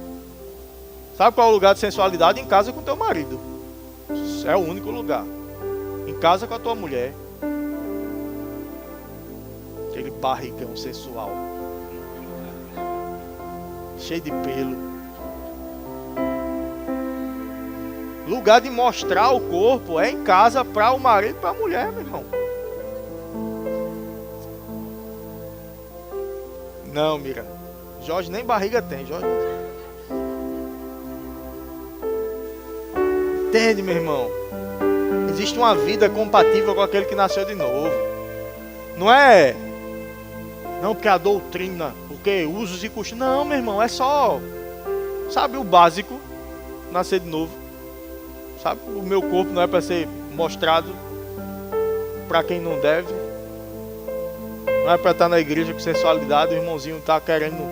Sabe qual é o lugar de sensualidade? Em casa com teu marido. É o único lugar. Em casa com a tua mulher. Aquele barrigão sensual. Cheio de pelo. Lugar de mostrar o corpo é em casa para o marido e para a mulher, meu irmão. Não, Mira. Jorge nem barriga tem, Jorge. Entende, meu irmão? Existe uma vida compatível com aquele que nasceu de novo. Não é? Não, porque a doutrina, porque usos e costumes. Não, meu irmão, é só, sabe, o básico. Nascer de novo. Sabe, o meu corpo não é para ser mostrado para quem não deve. Não é para estar na igreja com sensualidade. O irmãozinho está querendo,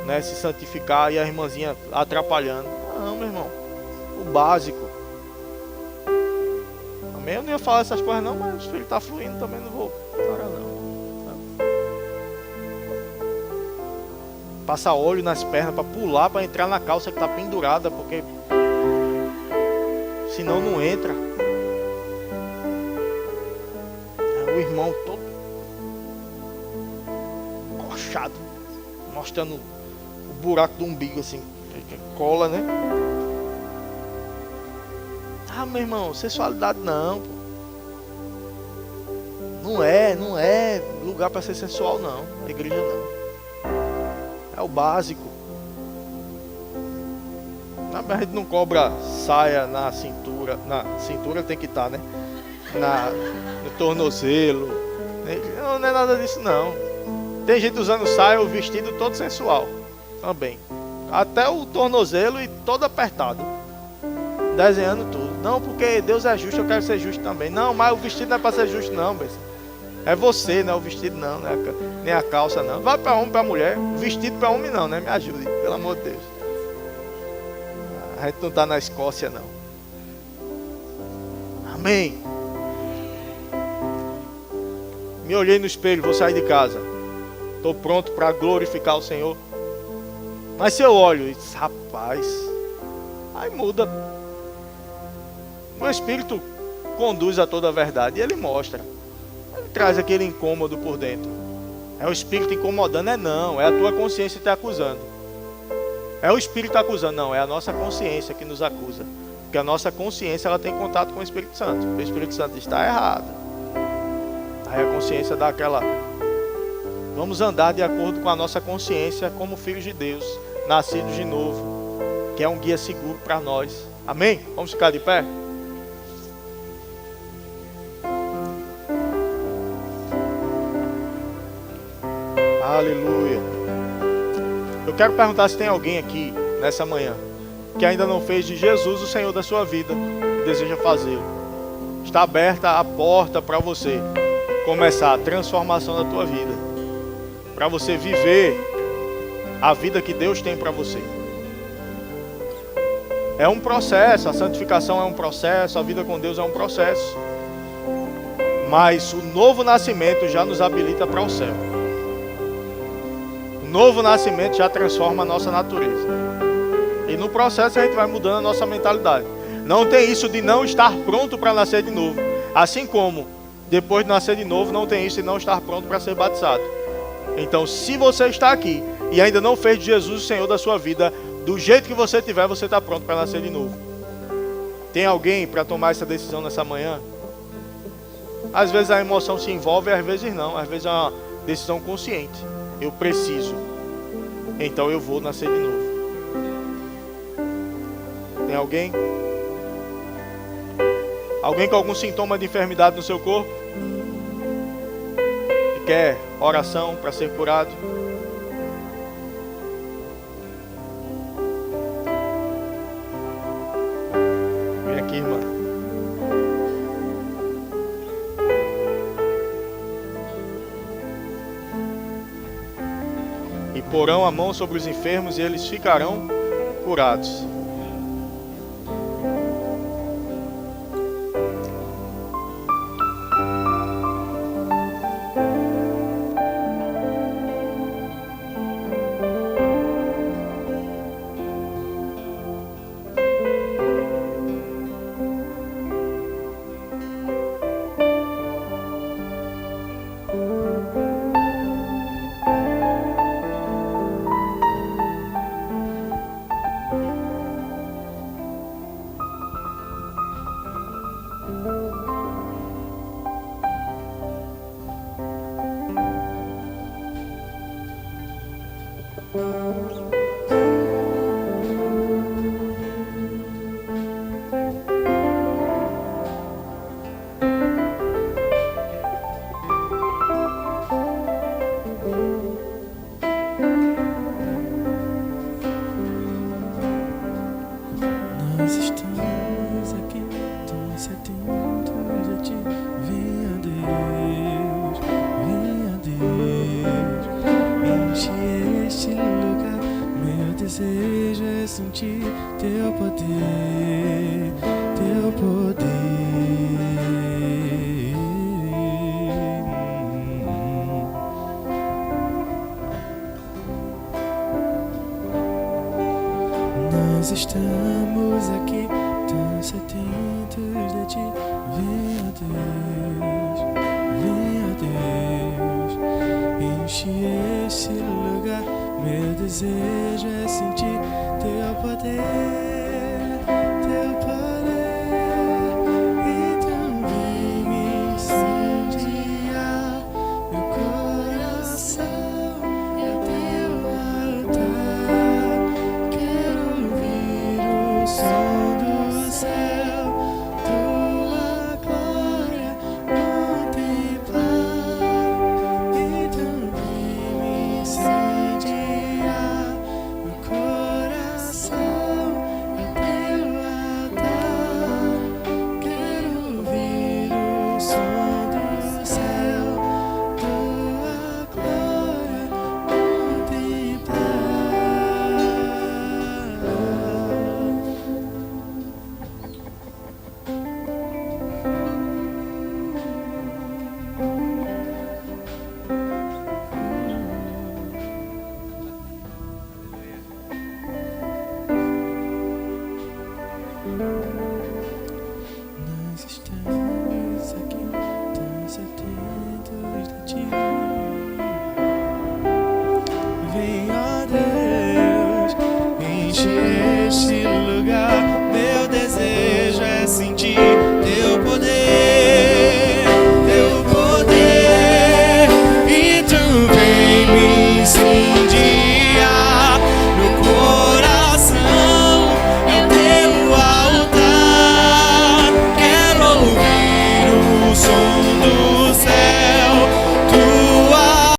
né, se santificar e a irmãzinha atrapalhando. Não, meu irmão. O básico. Também eu não ia falar essas coisas não, mas o filho está fluindo, também não vou parar não. Passar óleo nas pernas para pular, para entrar na calça que está pendurada, porque senão não entra. O irmão todo coxado, mostrando o buraco do umbigo assim, cola, né? Ah, meu irmão, sensualidade não, pô. Não é lugar para ser sensual não, a igreja não. É o básico. A gente não cobra saia na cintura. Na cintura tem que estar, né? No tornozelo. Não é nada disso não. Tem gente usando saia ou vestido todo sensual também. Até o tornozelo e todo apertado. Desenhando tudo. Não, porque Deus é justo, eu quero ser justo também. Não, mas o vestido não é para ser justo não, besta. É você, não é o vestido não, né? Nem a calça não. Vai para homem, para mulher. O vestido para homem não, né? Me ajude, pelo amor de Deus. A gente não está na Escócia não. Amém. Me olhei no espelho, vou sair de casa. Estou pronto para glorificar o Senhor. Mas se eu olho e diz, rapaz, aí muda. O Espírito conduz a toda a verdade e Ele mostra. Ele traz aquele incômodo por dentro. É o Espírito incomodando? Não, é a tua consciência te acusando. É o Espírito acusando? Não, é a nossa consciência que nos acusa. Porque a nossa consciência ela tem contato com o Espírito Santo. O Espírito Santo está errado. Aí a consciência dá aquela... Vamos andar de acordo com a nossa consciência como filhos de Deus, nascidos de novo, que é um guia seguro para nós. Amém? Vamos ficar de pé? Aleluia. Eu quero perguntar se tem alguém aqui nessa manhã que ainda não fez de Jesus o Senhor da sua vida e deseja fazê-lo. Está aberta a porta para você começar a transformação da tua vida, para você viver a vida que Deus tem para você. É um processo, a santificação é um processo, a vida com Deus é um processo. Mas o novo nascimento já nos habilita para o céu. O novo nascimento já transforma a nossa natureza. E no processo a gente vai mudando a nossa mentalidade. Não tem isso de não estar pronto para nascer de novo. Assim como depois de nascer de novo não tem isso de não estar pronto para ser batizado. Então, se você está aqui e ainda não fez de Jesus o Senhor da sua vida, do jeito que você tiver, você está pronto para nascer de novo. Tem alguém para tomar essa decisão nessa manhã? Às vezes a emoção se envolve, às vezes não. Às vezes é uma decisão consciente. Eu preciso. Então eu vou nascer de novo. Tem alguém? Alguém com algum sintoma de enfermidade no seu corpo? Que quer oração para ser curado? Vem aqui, irmã. E porão a mão sobre os enfermos e eles ficarão curados. Nós estamos aqui, tão sedentos de ti. Venha Deus, venha Deus, enche este lugar. Meu desejo é sentir teu poder, teu poder. Nós estamos aqui, tão sedentos de ti. Venha Deus, enche este lugar. Meu desejo é sentir teu poder.